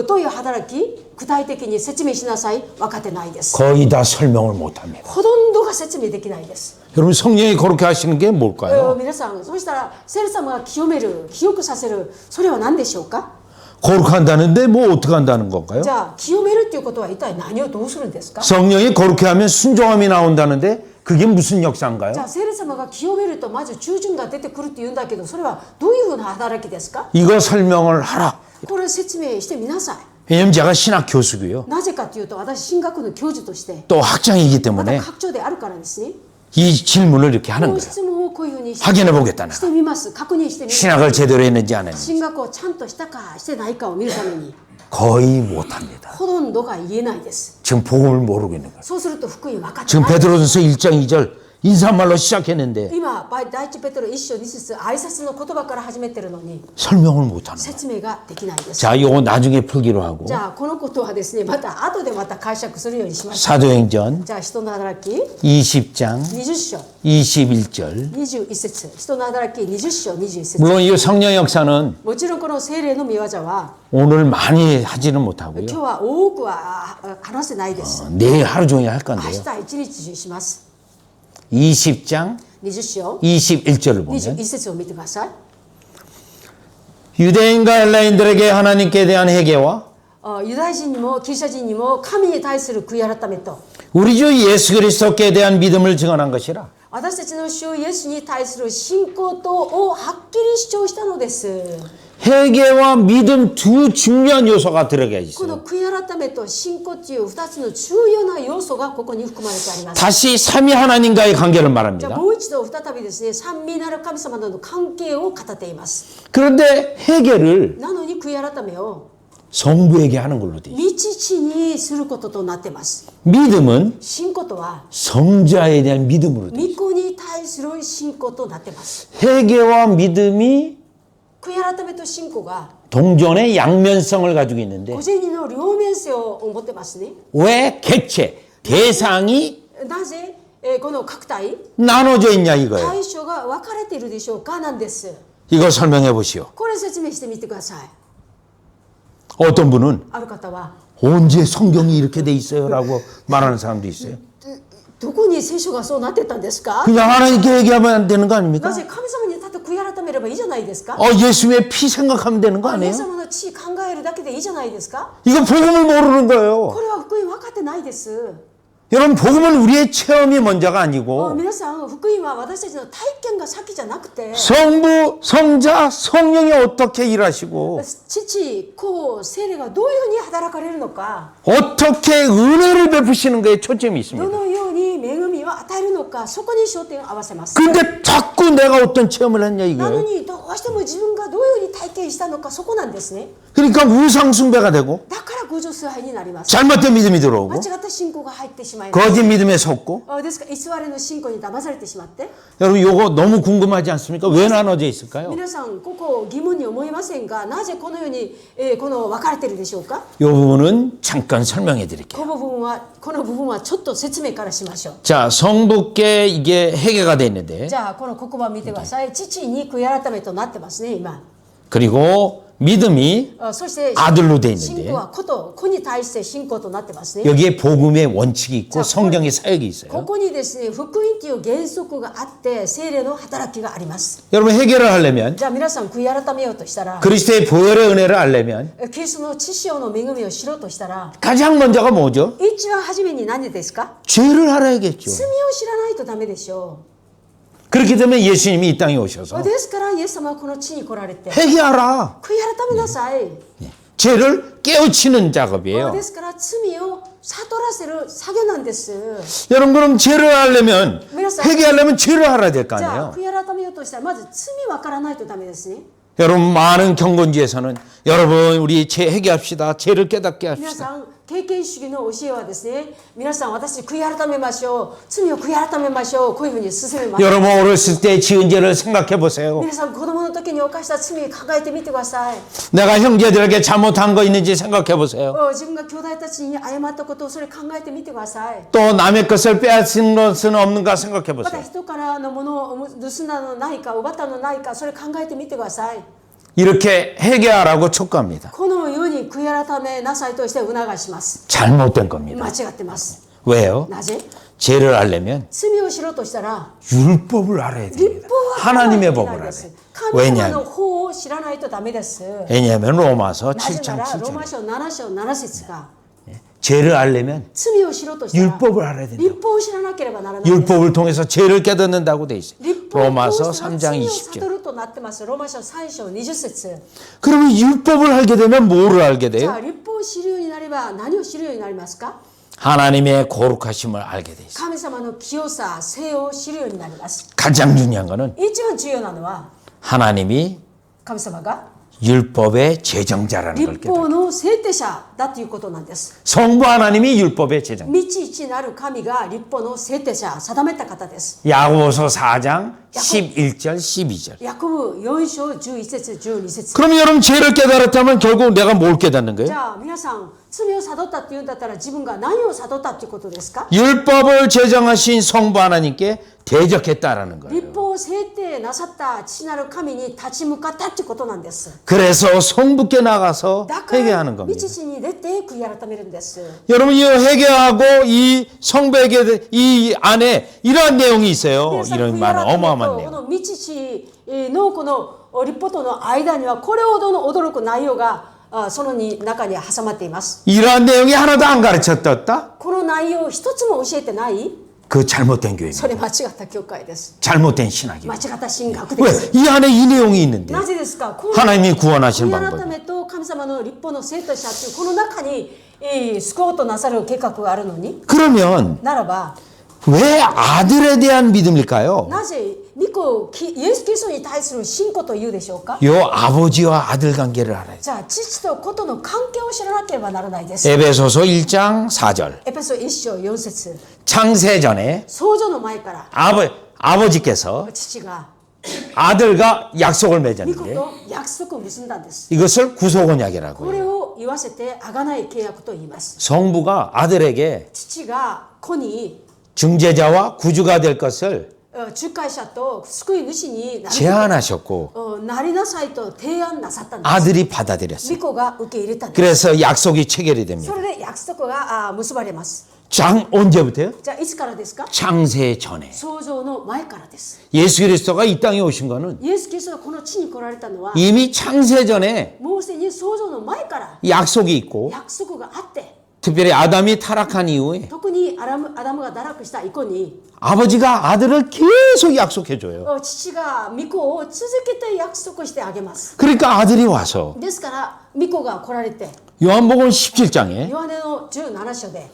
という働き具体的に説明しなさい分かってないです 거의 다 설명을 못합니다. ほとんどが説明できないです 여러분 성령이 거룩해 하시는 게 뭘까요? 皆さんそしたら聖霊様が清める清くさせるそれは何でしょうか 거룩한다는데 뭐 어떻게 한다는 건가요? じゃあ清めるっていうことは一体何をどうするんですか 성령이 거룩해 하면 순종함이 나온다는데 그게 무슨 じゃ 역사인가요? あ聖霊様が清めるとまず従順が出てくるって言うんだけどそれはどういうふうな働きですか 이거 설명을 하라. これ説明してみなさい 왜냐면 제가 신학 교수고요. なぜかというと私神学の教授として 또 학장이기 また 때문에 学長であるからですね 이 질문을 이렇게 こ 하는 の 거예요. 質問をこういうふうにして 확인해 보겠다는 してみます確認してみます 신학을 제대로 했는지 안 했는지 神学をちゃんとしたかしてないかを見るために 거의 못합니다. ほとんどが言えないです 지금 복음을 모르고 있는 거예요. そうすると福音分かって 지금 ない 베드로전서 1장 2절 인사말로 시작했는데 今第一ペテロ一章二節挨拶の言葉から始めてるのに 설명을 못하는 거예요. 説明ができないです 자, 이거 나중에 풀기로 하고 じゃあこのことはですねまた後でまた解釈するようにしましょう 사도행전 じゃあ人の働き 20장 20章 21절 21節人の働き20章21節 물론 이 성령 역사는 もちろんこの聖霊の御業は 오늘 많이 하지는 못하고요. 今日は多くは話せないです 내일 하루 종일 할 明 건데요. 日一日中します 20장 20章 21절을 보면 21節を見てください 유대인과 헬라인들에게 하나님께 대한 회개와 ユダヤ人にもギリシャ人にも神に対する悔い改めと 우리 주 예수 그리스도께 대한 믿음을 증언한 것이라. 私たちの主イエスに対する信仰とをはっきり主張したのです 회개와 믿음 두 중요한 요소가 들어가 こ 있어요. の悔い改めと信仰という2つの重要な要素がここに含まれてあります 다시 삼위 하나님과의 관계를 じゃあ 말합니다. もう一度再びですね三位なる神様との関係を語っています 그런데 회개를 なのに悔い改めを 성부에게 하는 걸로 돼 있어요. 御父にすることとなっています 믿음은 信仰とは 성자에 대한 믿음으로 돼 있어요. 御子に対する信仰となっています 회개와 믿음이 悔い改めと信仰が 동전의 양면성을 가지고 있는데 小銭の両面性を持ってますね 왜 객체, 대상이 なぜ、この各体 나눠져 있냐 이거예요. 対象が分かれているでしょうかなんです 이거 설명해 보시오. これ説明してみてください 어떤 분은 ある方は 언제 성경이 이렇게 돼 있어요라고 말하는 사람도 있어요. どこに聖書がそうなってたんですか 그냥 하나님께 얘기하면 안 되는 거 な 아닙니까? ぜ神様にたと悔い改めればいいじゃないですか 예수님의 피 생각하면 되는 거 イエ 아니에요? ス様の血考えるだけでいいじゃないですか 이거 복음을 모르는 こ 거예요. れは福音分かってないです 여러분 복음은 우리의 체험이 먼저가 아니고 皆さん福音は私たちの体験が先じゃなくて 성부, 성자, 성령이 어떻게 일하시고 父、子、聖霊がどういうふうに働かれるのか 어떻게 은혜를 베푸시는 거에 초점이 ど 있습니다. のように恵みを与えるのかそこに焦点を合わせます 근데 자꾸 내가 어떤 체험을 했냐 なの 이거예요. にどうしても自分がどういうふうに体験したのかそこなんですね 그러니까 우상 숭배가 되고 だから偶像崇拝になります 잘못된 믿음이 들어오고 間違った信仰が入ってしまいます 거짓 믿음에 속고 ですから偽りの信仰に騙されてしまって 여러분 요거 너무 궁금하지 않습니까? 왜 나눠져 있을까요? 皆さんここ疑問に思いませんがなぜこのように、この分かれてるでしょうか 요 부분은 잠깐 설명해 드릴게요. この部分はちょっと説明からしましょう 자, 성부께 이게 회개가 돼 있는데 じゃあこの言葉見てください父に悔い改めとなってますね今 그리고 믿음이 そして 아들로 돼 信 있는데 仰は子に対して信仰となってますね 여기에 복음의 원칙이 있고 성경의 사역이 こ 있어요. こにですね福音という原則があって聖霊の働きがあります 여러분 해결을 하려면 じゃあ皆さん悔い改めようとしたら 그리스도의 보혈의 은혜를 알려면 キリストの知識の恵みを知ろうとしたら 가장 먼저가 뭐죠? 一番初めに何ですか 죄를 알아야겠죠. 罪を知らないとダメでしょ 그렇기 때문에 예수님이 이 땅에 う 오셔서 ですからイエス様はこの地に来られて 회개하라. 悔い改めなさい 죄를 깨우치는 작업이에요. ですから罪を悟らせる作業なんです 여러분 그럼 죄를 하려면皆さん 회개하려면 죄를 알아야 될 거 じゃあ 아니에요. 悔い改めしたらまず罪わからないとダメですね。 여러분 많은 경건지에서는 여러분 우리 죄 회개합시다. 죄를 깨닫게 皆 합시다. さん経験主義の教えはですね、皆さん私悔い改めましょう、罪を悔い改めましょう、こういうふうに進めます。 여러분 어렸을 때 지은 죄를 생각해 보세요. 皆さん子供の時に犯した罪を考えてみてください。 내가 형제들에게 잘못한 거 있는지 생각해 보세요. 自分が兄弟たちに謝ったことをそれ考えてみてください。 또 남의 것을 빼앗은 것은 없는가 생각해 また 보세요. 人からのものを盗んだのないか奪ったのないか、それ考えてみてください。 이렇게 회개하라고 촉구합니다. このように悔い改めなさいとして促します。 잘못된 겁니다. 間違ってます。 왜요? なぜ？ 죄를 알려면 罪をしろとしたら 율법을 알아야 立 됩니다. 法は知らない 하나님의 といけ 법을 ないで 알아야 す。 돼요. 神様の 왜냐하면 法を知らないとダメです。 왜냐하면 로마서 なぜな 7장 らロー 7절 マ書7章7節が 죄를 알려면 罪をしろとしたら 율법을 알아야 된다. 立法を知らなければならないです。 율법을 통해서 죄를 깨닫는다고 돼 있어요. 立法を 로마서 通しては 3장 罪を 20절. 悟るとなってます。ローマ書3章20節。 그러면 율법을 알게 되면 뭐를 알게 じゃ 돼요? あ立法を知るようになれば何を知るようになりますか？ 하나님의 거룩하심을 알게 돼 있어요. 神様の清さ、聖を知るようになります。 가장 중요한 거는 一番重要なのは 하나님이 神様が 율법의 제정자라는 걸 立 깨닫고 法の制定者だということなんです。 성부 하나님이 율법의 제정자. 道一なる神が立法の制定者、定めた方です。 야고보서 4장 11절 12절. ヤコブ4章11節12節。 그럼 여러분 죄를 깨달았다면 결국 내가 뭘 깨닫는 じ 거예요? ゃあ皆さん罪を悟ったって言うんだったら自分が何を悟ったっていうことですか？ 율법을 제정하신 성부 하나님께 대적했다라는 거예요. 立法を制定なさった父なる神に立ち向かったってことなんです。 그래서 성부께 나가서 だから 회개하는 道 겁니다. 地に出て悔い改めるんです。 여러분 이 회개하고 이 성백의 이 안에 이러한 내용이 있어요. 皆さん 이런 悔い 많은 改め 어마어마한 とこ 내용. の道地のこの立法との間にはこれほどの驚く内容がその中に挟まっています。 이러한 내용이 하나도 안 가르쳤다? この内容を一つも教えてない？ 그 잘못된 교회입니다. それ間違った教会です。 잘못된 신학입니다. 間違った神学で 왜? す。 이 안에 이 내용이 있는데 なぜですか？この 하나님이 구원하시는 悔い改 방법. めと神様の立法の制定者というこの中に救おうとなさる計画があるのに 그러면 ならば 왜 아들에 대한 믿음일까요? なぜ御子イエス・キリストに対する信仰というでしょうか？ 요 아버지와 아들 관계를 알아야 돼요. じゃあ父と子との関係を知らなければならないです。 에베소서 1장 4절. エペソ1章4節 창세 전에 創造の前から 아버지께서 父が 아들과 약속을 御子 맺었는데 と約束を結んだんです。 이것을 구속언약이라고 これ 해요. を言わせて贖い契約と言います。 성부가 아들에게 父が子に 중재자와 구주가 될 것을 仲介者と救い主になる 제안하셨고 なりなさいと提案なさったんです。 아들이 받아들였어요. 御子が受け入れたんです。 그래서 약속이 체결이 됩니다. それで約束が結ばれます。 언제부터요? じゃあいつからですか？ 창세 전에. 創造の前からです。 예수 그리스도가 이 땅에 오신 거는 イエス・キリストがこの地に来られたのは 이미 창세 전에 もうすでに創造の前から 약속이 있고 約束があって、 특별히 아담이 타락한 이후에 特にアダムが堕落した以降に 아버지가 아들을 계속 약속해줘요. 父が御子を続けて約束してあげます。 그러니까 아들이 와서 ですから御子が来られて 요한복음 17장에 ヨハネの17章で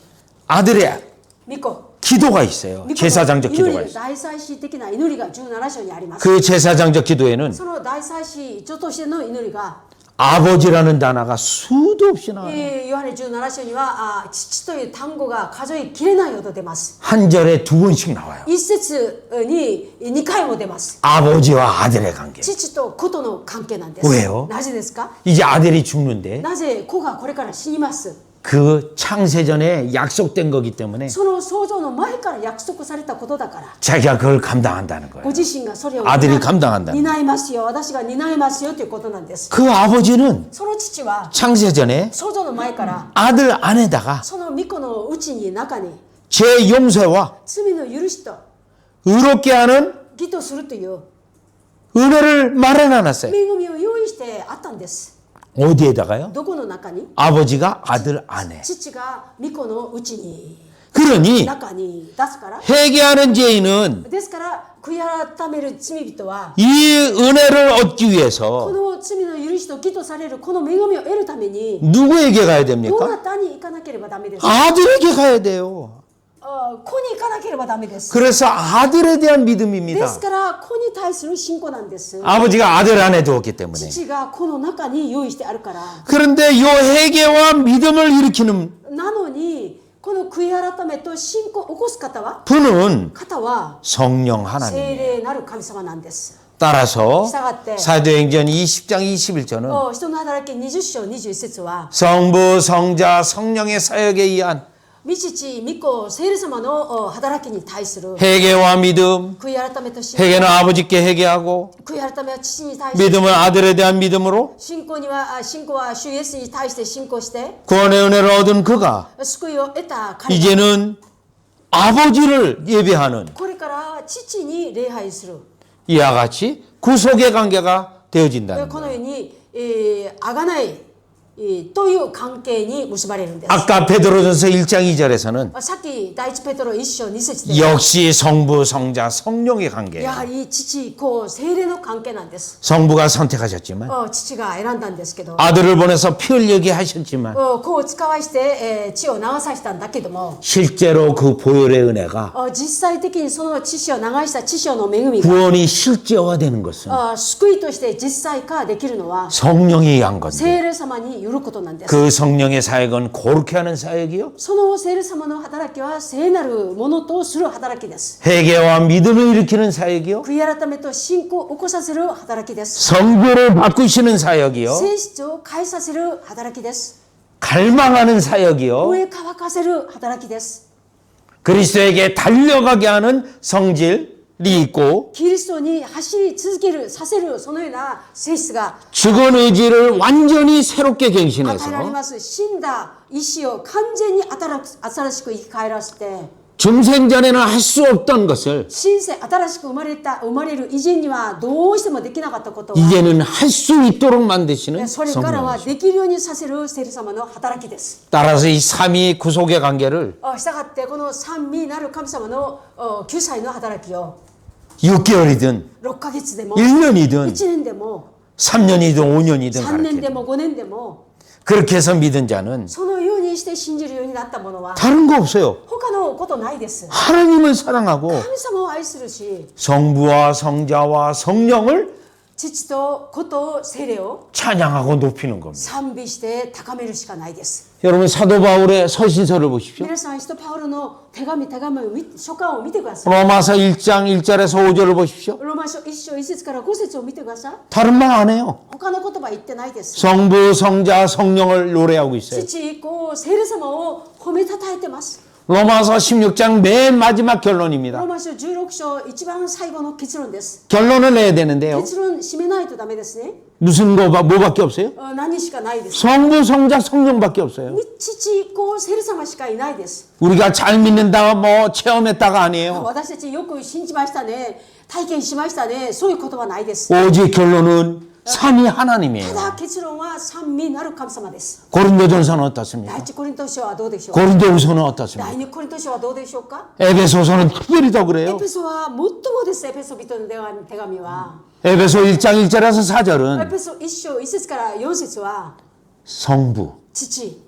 아들의 御子 기도가 있어요. 御子の 제사장적 祈 기도가 り 있어요. 大祭司的な祈りが17章にあります。 그 제사장적 기도에는 その大祭司一としての祈りが 아버지라는 단어가 수도 없이 나와요. ヨハネ17章には父という単語が数えきれないほど出ます。 한 절에 두 번씩 나와요. 一節に2回も出ます。 아버지와 아들의 관계. 父と子との関係なんです。 왜요? なぜですか？ 이제 아들이 죽는데 なぜ子がこれから死にます？ 그 창세 전에 약속된 거기 때문에 その創造の前から約束されたことだから、 자기가 그걸 감당한다는 ご 거예요. 自身がそれを 아들이 감당한다. 担いますよ、私が担いますよということなんです。 그 아버지는 その父は 창세 전에 創造の前から 아들 안에다가 その御子のうちに中に 죄 용서와 罪の許しと 의롭게 하는 義とするという 은혜를 마련해놨어요. 恵みを用意してあったんです。 어디에다가요? どこの中に？ 아버지가 아들 안에. 父が御子のうちに 그러니 中に出すから。 회개하는 죄인은 ですから悔い改める罪人は 이 은혜를 얻기 こ 위해서 の罪の許しと義とされるこの恵みを得るために 누구에게 가야 どな 됩니까? たに行かなければダメです。 아들에게 가야 돼요. 子に行かなければダメです。 그래서 아들에 대한 で 믿음입니다. すから子に対する信仰なんです。 아버지가 아들 안에 두었기 때문에. 父が子の中に用意してあるから。 그런데 이 회개와 믿음을 일으키는 なのにこの悔い改めと信仰を起こす方は 분은 方は 성령 聖 하나님. 霊なる神様なんです。 따라서従って 사도행전 20장 21절은 人の働き20章21節は 성부, 성자, 성령의 사역에 의한 御父、御子、聖霊様の働きに対する 회개와 믿음, 悔い改めと信仰 회개는 아버지께 회개하고 悔い改めは父に対して 믿음은 아들에 대한 믿음으로 信仰は主イエスに対して信仰して 구원의 은혜를 얻은 그가 救いを得た彼が 이제는 아버지를 예배하는 これから父に礼拝する 이와 같이 구속의 관계가 되어진다는 こ 거예요. のように贖いという関係に結ばれるんです。 아까 베드로전서 1장 2절에서는 さっき第一ペトロ1章2節で 역시 성부, 성자, 성령의 관계예요. やはり父子聖霊の関係なんです。 성부가 선택하셨지만 父が選んだんですけど 아들을 보내서 피 흘리게 하셨지만 子を使わして血を流させたんだけども 실제로 그 보혈의 은혜가 実際的にその血潮を流した血潮の恵みが 구원이 실제화되는 것은 救いとして実際化できるのは 성령이 한 건데 聖霊様によることなんです。 그 성령의 사역은 거룩해 하는 사역이요 その聖霊様の働きは聖なるものとする働きです。 회개와 믿음을 일으키는 사역이요 悔い改めと信仰を起こさせる働きです。 성부를 바꾸시는 사역이요 性質を変えさせる働きです。 갈망하는 사역이요 燃え乾かせる働きです。 그리스도에게 달려가게 하는 성질이 있고 キリストに走り続けるさせるそのような性質が 죽은 의지를 완전히 새롭게 与えられ 갱신해서 ます。死んだ意志を完全に新しく生き返らせて 중생전에는 할 수 없던 것을 新しく生まれる以前にはどうしてもできなかったことは 이제는 할 수 있도록 만드시는 それからは 성령이죠. できるようにさせる聖霊様の働きです。 따라서 이 삼위 구속의 관계를 したがってこの三位なる神様の救済の働きを 6개월이든 6ヶ月でも 1년이든 1年でも 3년이든 5년이든 3年で 가르쳐요. も5年でも 그렇게 해서 믿은 자는 そのようにして信じるようになったものは 다른 거 없어요. 他のことないです。 하나님을 사랑하고 神様を愛するし 성부와 성자와 성령을 父と子と聖霊を 찬양하고 높이는 겁니다. 賛美して高めるしかないです。 여러분 사도 바울의 서신서를 보십시오. 皆さん、使徒パウロの手紙書簡を見てください。 로마서 1장 1절에서 5절을 보십시오. ローマ書1章1節から5節を見てください。 다른 말 안 해요. 他の言葉言ってないです。 성부, 성자, 성령을 노래하고 있어요. 父、子、聖霊様を褒めたたえてます。 로마서 16장 맨 마지막 ロー 결론입니다. マ書16章一番最後の結論です。 결론을 내야 되는데요. 結論締めないとダメですね。 무슨 뭐밖에 없어요? 何しかないです。 성부, 성자, 성령밖에 없어요. 父、子、聖霊様しかいないです。 우리가 잘 믿는다, 뭐 체험했다가 아니에요. 私たちよく信じましたね。体験しましたね。そういうことはないです。 오직 결론은 삼위 た 하나님이에요. だ結論は三位なる神様です。 고린도전서는 어떻습니까? 第一コリント書はどうでしょうか。 고린도후서는 어떻습니까? 第二コリント書はどうでしょうか。 에베소서는 특별히 더 エ 그래요. ペソは最もです。エペソ人の手紙は。 에베소 1장 1절에서 エ 4절은 ペソ1章1節から4節は 성부, 父、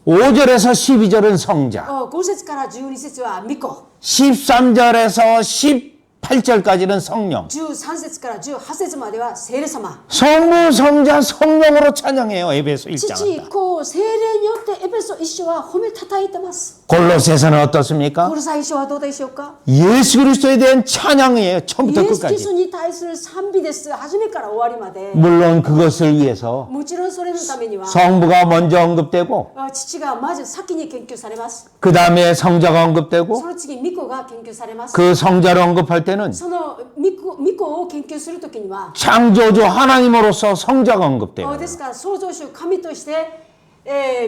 5절에서 12절은 성자, 5節から12節は御子、 13절에서 18절까지는 성령. 13節から18節までは聖霊様。 성부, 성자, 성령으로 찬양해요. 에베소 1장은. 父、子、聖霊によってエペソ1章は褒めたたえてます。 골로새서는 어떻습니까? コロサイ書はどうでしょうか。 예수 그리스도에 대한 찬양이에요. イ 처음부터 エス・キリ 끝까지. ストに対する賛美です。初めから終わりまで。 물론 그것을 위해서 もちろんそれのためには 성부가 먼저 언급되고 父がまず先に研究されます。 그 다음에 성자가 언급되고 その次御子が研究されます。 그 성자를 언급할 때는 その御子を研究するときには 창조주 하나님으로서 성자가 언급돼요. ですから創造主神として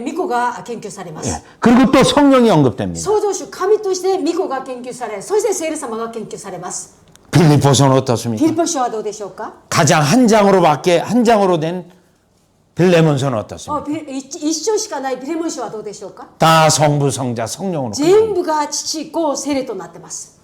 御子が研究されます。 그리고 또 성령이 언급됩니다. 創造主神として御子が研究され、そして聖霊様が研究されます。 빌립보서는 フィ 어떻습니까? リポ書はどうでしょうか。 가장 한 장으로 된 빌레몬서는 어떻습니까? 一章しかないビレモン書はどうでしょうか。 다 성부, 성자, 성령으로. 全部が父、子、聖霊となってます。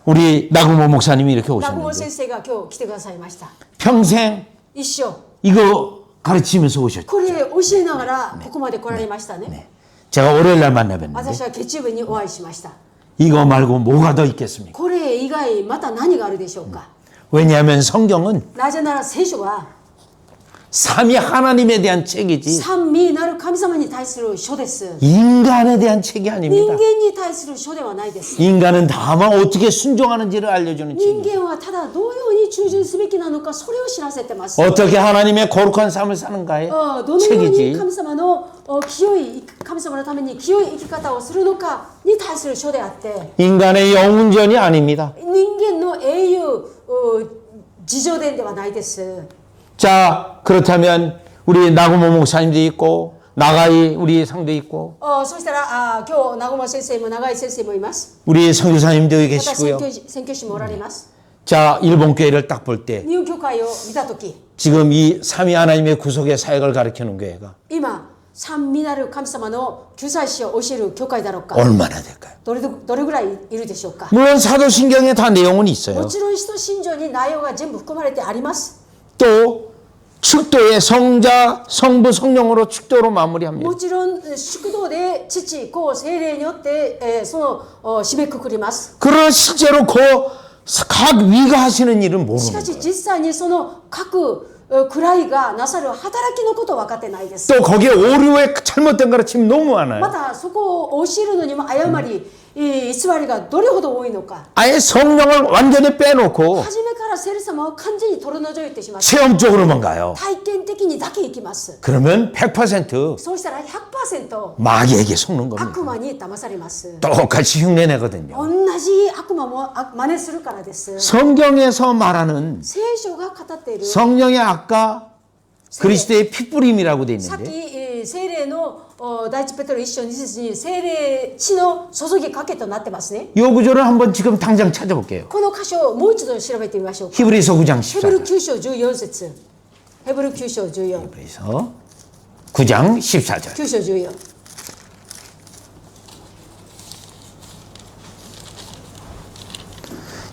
우리 나구모 목사님이 이렇게 南雲 오셨는데 先生が今日来てくださいました。 평생 一生 이거 가르치면서 오셨죠. これ教えながらここまで来られましたね。 제가 월요일 날 만나뵀는데 私は月曜日にお会いしました。 이거 말고 뭐가 더 있겠습니까? これ以外また何があるでしょうか。 왜냐하면 성경은 なぜなら聖書は 삼위 하나님에 대한 책이지 三位なる神様に対する書です。 인간에 대한 책이 人 아닙니다. 間に対する書ではないです。 인간은 다만 어떻게 순종하는지를 알려주는 人 책이에요. 間はただどのように忠順すべきなのかそれを知らせてます。 어떻게 하나님의 거룩한 삶을 사는가의 どのように 책이지. 神様の清い神様のために清い生き方をするのかに対する書であって 인간의 영웅전이 아닙니다. 人間の英雄自叙伝ではないです。 자, 그렇다면 우리 나고모 목사님도 있고 나가이 우리 상도 있고 そしたら今日南雲先生も長井先生もいます。 우리 선교사님도 また 계시고요. 宣教師もおられます。 자, 일본 교회를 딱 볼 때 日本教会を見たとき 지금 이 삼위 하나님의 구속의 사역을 가르치는 교회가 今三位なる神様の救済史を教える教会だろうか。 얼마나 될까요? どれぐらいいるでしょうか。 물론 사도신경에 다 내용은 も 있어요. ちろん使徒信条に内容が全部含まれてあります。 또 축도의 성자, 성부, 성령으로 축도로 마무리합니다. もちろん祝祷で父子聖霊によって、その締めくくります。 그러나 실제로 각 위가 하시는 일은 し 모르는 かし 거예요. 実際にその各位がなさる働きのことを分かってないです。 또 거기에 오류에 잘못된 가르침이 너무 ま 많아요. たそこを教えるのにも誤り、偽りがどれほど多いのか。 아예 성령을 완전히 빼놓고 初めから聖霊様を完全に取り除いてしまって 체험적으로만 가요. 体験的にだけ行きます。 그러면 100% そうしたら 100% 마귀에게 속는 겁니다. 悪魔に騙されます。 똑같이 흉내내거든요. 同じ悪魔も真似するからです。 성경에서 말하는 聖書が語っている 성령의 아까 그리스도의 핏부림이라고 돼 さっき、 있는데 聖霊の第一ペテロ1章2節に聖霊血の注ぎかけとなってますね。 이 구절을 한번 지금 당장 찾아볼게요. この箇所をもう一度調べてみましょうか。 히브리서 9장 ヘブル 14절. 9章14節。ヘブル9章14。 히브리서 9장 14절. 9章14。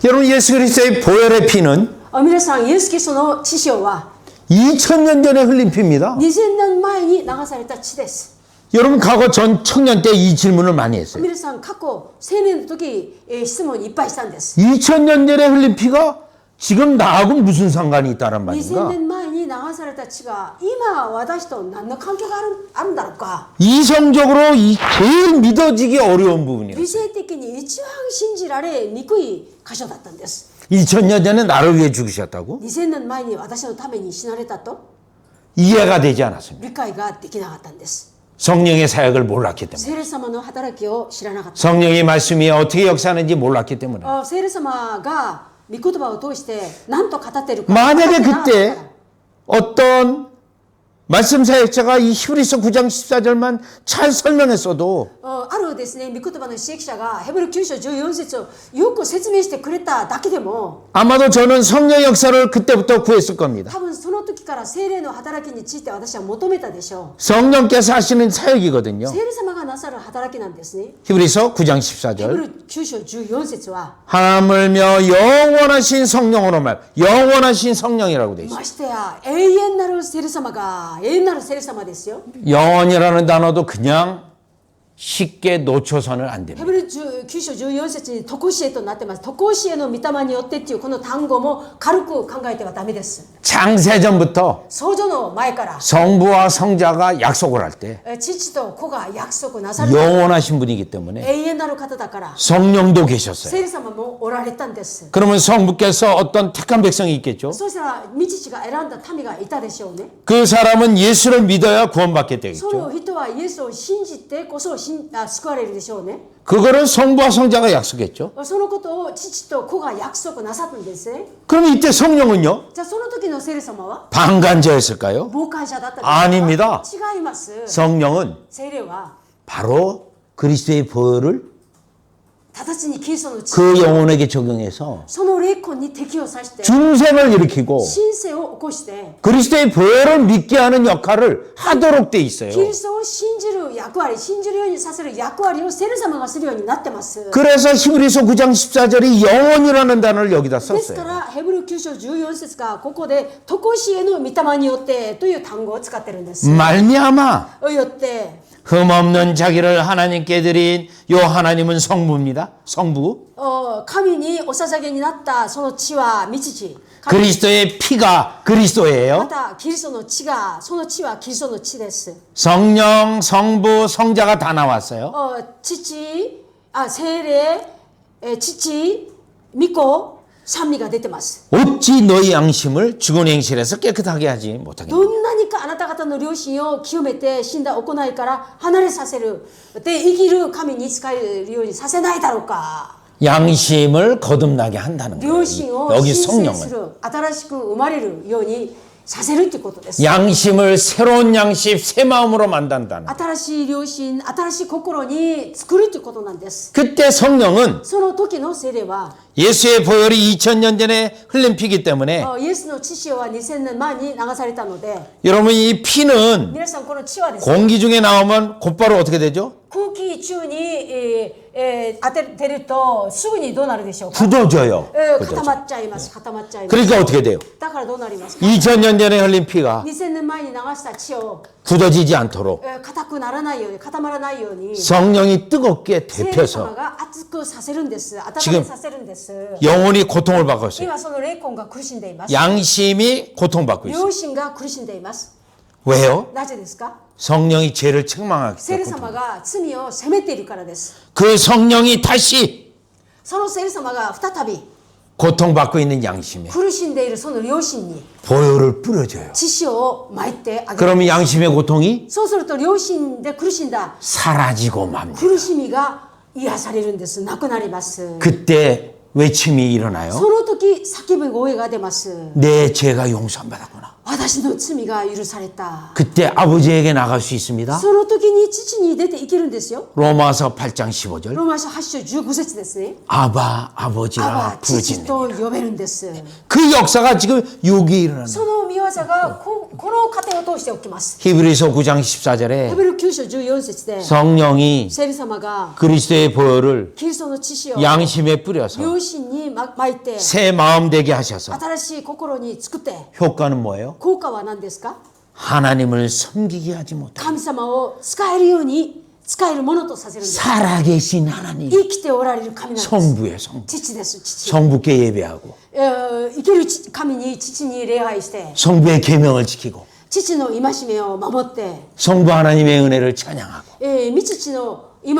여러분 예수 그리스도의 보혈의 피는 皆さん、イエス・キリストの血潮は 2000년 전에 흘린 피입니다. 2000年前に流された血です。 여러분 과거 전 청년 때 이 질문을 많이 했어요. 皆さん、過去青年の時、質問いっぱいしたんです。 2000년 전에 흘린 피가 지금 나하고 무슨 상관이 있다는 2000 말인가? 年前に流された血が今私と何の関係があるんだろうか。 이성적으로 제일 믿어지기 어려운 부분이에요. 理性的に一番信じられにくい箇所だったんです。 2000년 전에 나를 위해 죽으셨다고? 2000年前に私のために死なれたと 이해가 되지 않았습니다. 理解ができなかったんです。 성령의 사역을 몰랐기 때문에. 聖霊様の働きを知らなかった。 성령의 말씀이 어떻게 역사하는지 몰랐기 때문에. 聖霊様が御言葉を通して何と語っているか 만약에 分かってなかった 그때 から 어떤 말씀 사역자가 이 히브리서 9장 14절만 잘 설명했어도 あるですね、御言葉の指摘者がヘブル9章14節をよく説明してくれただけでも 아마도 저는 성령 역사를 그때부터 구했을 겁니다. 多分その時から聖霊の働きについて私は求めたでしょ 성령께서 하시는 う。 사역이거든요. 聖霊様がなさる働きなんですね。 히브리서 9장 ヘブ 14절. ル9章14節は 하물며 영원하신 성령으로 말, 영원하신 성령이라고 돼 있어요. ましてや永遠なる聖霊様が永遠なる聖霊様ですよ。 영원이라는 단어도 그냥 쉽게 놓쳐서는 안 ヘ 됩니다. ブル9章14節に常しえとなってます。常しえの御霊によってっていうこの単語も軽く考えてはダメです。 창세전부터 創造の前から 성부와 성자가 약속을 할 때 父と子が約束なさる 영원하신 분이기 때문에 永遠なる方だから 성령도 계셨어요. 聖霊様もおられたんです。 그러면 성부께서 어떤 택한 백성이 있겠죠? そうしたら御父が選んだ民がいたでしょうね。 그 사람은 예수를 믿어야 구원받게 そ 되겠죠. の人はイエスを信じてこそ救われるでしょうね。 그거를 성부와 성자가 약속했죠. そのことを父と子が約束なさったんですね。 그럼 이때 성령은요? じゃあその時の聖霊様は 방관자였을까요? 傍観者だったんですか？ 아닙니다. 違います。 성령은 聖霊は 바로 그리스도의 보혈을 直ちにキリストの血 그 영혼에게 적용해서 その霊魂に適用させて 중생을 일으키고 神聖を起こして 그리스도의 보혈을 믿게 하는 역할을 하도록 돼 있어요. キリストを信じる役割、信じるようにさせる役割を聖霊様がするようになってます。 그래서 히브리서 9장 14절이 영원이라는 단어를 여기다 ですか 썼어요. らヘブル9章14節がここで常しえの御霊によってという単語を使ってるんです。 말미암아 よって 흠없는 자기를 하나님께 드린 요 하나님은 성부입니다. 성부. 神にお捧げになったその血は道地。 그리스도의 피가 ま 그리스도예요. たキリストの血がその血はキリストの血です。 성령, 성부, 성자가 다 나왔어요. 父、聖霊、父、御子、三位が出てます。 어찌 너희 양심을 죽은 행실에서 깨끗하게 하지 못하겠냐. どんなにかあなた方の良心を清めて死んだ行いから離れさせる。で、生きる神に仕えるようにさせないだろうか。 양심을 거듭나게 한다는 거예요. 良心を 여기 新生す 성령을. る、新しく生まれるようにさせるということです。 양심을 새로운 양심, 새 마음으로 만든다는. 新しい良心、新しい心に作るということなんです。 그때 성령은 その時の聖霊は、 예수의 보혈이 2000년 전에 흘린 피기 때문에 イエスの血潮は2000年前に流されたので、 여러분 이 피는 皆さんこの血はですね、 공기 중에 나오면 곧바로 어떻게 되죠? 空気中に、当ててるとすぐにどうなるでしょうか。 굳어져요. 固まっちゃいます。固まっちゃいます。 그러니까 어떻게 돼요? だからどうなりますか。 2000년 전에 흘린 피가 2000年前に流した血を、 굳어지지 않도록 硬くならないように、固まらないように、 성령이 뜨겁게 聖霊様 데펴서 が熱くさせるんです。温 지금 めさせるんです。 영혼이 고통을 받고 있어요. 今その霊魂が苦しんでいます。 양심이 고통받고 있어요. 良心が苦しんでいます。 왜요? なぜですか。 성령이 죄를 책망하기 聖霊 때문에 様が罪を責めているからです。 그 성령이 다시 その聖霊様が再び 고통받고 있는 양심에 苦しんでいるその良心に 보혈을 뿌려줘요. 血潮を撒いてあげる。 그러면 양심의 고통이 そうすると良心で苦しんだ 사라지고 맙니다. 苦しみが癒されるんです。なくなります。 그때 외침이 일어나요. その時叫ぶ声が出ます。 내 죄가 용서받았구나. 私の罪が許された。 그때 아버지에게 나갈 수 있습니다. その時に父に出ていけるんですよ。 로마서 8장 15절. ローマ書8章15節ですね。 아바 ア 아버지라 バ、父 부르짖는 と呼べるんです。 그 역사가 지금 여기 일어나는 その見業がこの過程を通して起きます。 히브리서 9장 ヘ 14절에 ブル9章14節で 성령이 聖霊様が 그리스도의 보혈을 キリストの血潮を 양심에 뿌려서 良心に撒いて 새 마음 되게 하셔서 新しい心に作って 효과는 뭐예요? 効果は何ですか。 하나님을 섬기게 하지 못해 神様を使えるように使えるものとさせるんです。 살아계신 하나님 生きておられる神なんです。 성부의 성부 父です。父。 성부께 예배하고 生ける神に父に礼拝して 성부의 계명을 지키고 父の戒めを守って、 성부 하나님의 은혜를 찬양하고 御父の恵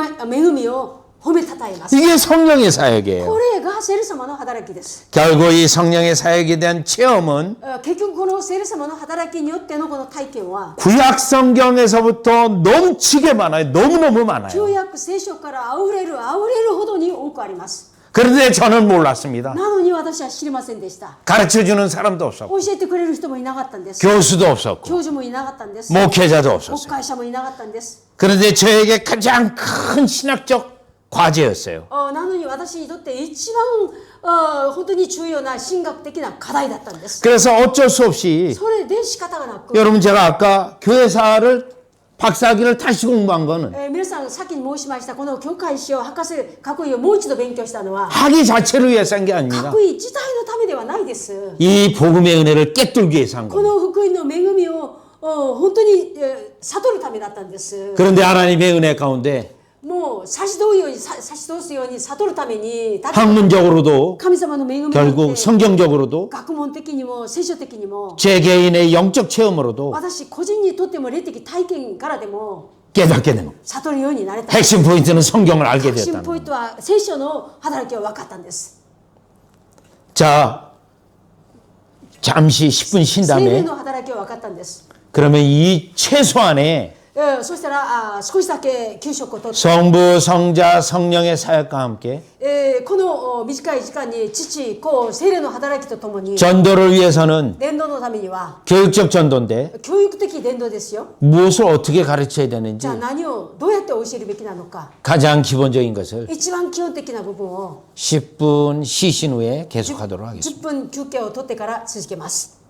みを褒めたたえます。 이게 성령의 사역이에요. これが聖霊様の働きです。 결국 이 성령의 사역에 대한 체험은 結局この聖霊様の働きによってのこの体験は 구약 성경에서부터 넘치게 많아요. 너무너무 많아요. 旧約聖書からあふれるほどに多くあります。 그런데 저는 몰랐습니다. なのに私は知りませんでした。 가르쳐주는 사람도 없었고 教えてくれる人もいなかったんです。 교수도 없었고 教授もいなかったんです。 목회자도 牧 없었어요. 会者もいなかったんです。 그런데 저에게 가장 큰 신학적 과제였어요. なのに私にとって一番本当に重要な神学的な課題だったんです。 그래서 어쩔 수 없이 それで仕方がなく、 여러분 제가 아까 교회사를 박사학위를 다시 공부한 거는 皆さん先に申しましたこの教会史を博士学位をもう一度勉強したのは 학위 자체를 위해서 한 게 아닙니다. 学位自体のためではないです。 이 복음의 은혜를 깨뚫기 위해서 한 こ 겁니다. の福音の恵みを本当に悟るためだったんです。 그런데 하나님의 은혜 가운데 もう差し通すように悟るために 학문적으로도 神様の恵みを 결국 성경적으로도 学問的にも聖書的にも 제 개인의 영적 체험으로도 私個人にとっても霊的体験からでも 깨닫게 되는 겁니다. 悟るようになれた。 핵심 포인트는 성경을 알게 核心 되었다는 ポイン 겁니다. トは聖書の働きが分かったんです。 자, 잠시 10분 쉰 聖霊 다음에 の働きが分かったんです。 그러면 이 최소한의 そしたら少しだけ給食をとって、 성부, 성자, 성령의 사역과 함께 この短い時間に父、子、聖霊の働きとともに 전도를 위해서는 伝道のためには 교육적 전도인데 教育的伝道ですよ。 무엇을 어떻게 가르쳐야 되는지 じゃあ何をどうやって教えるべきなのか、 가장 기본적인 것을 一番基本的な部分を 10분 쉬신 후에 계속하도록 하겠습니다. 10分休憩を取ってから続けます。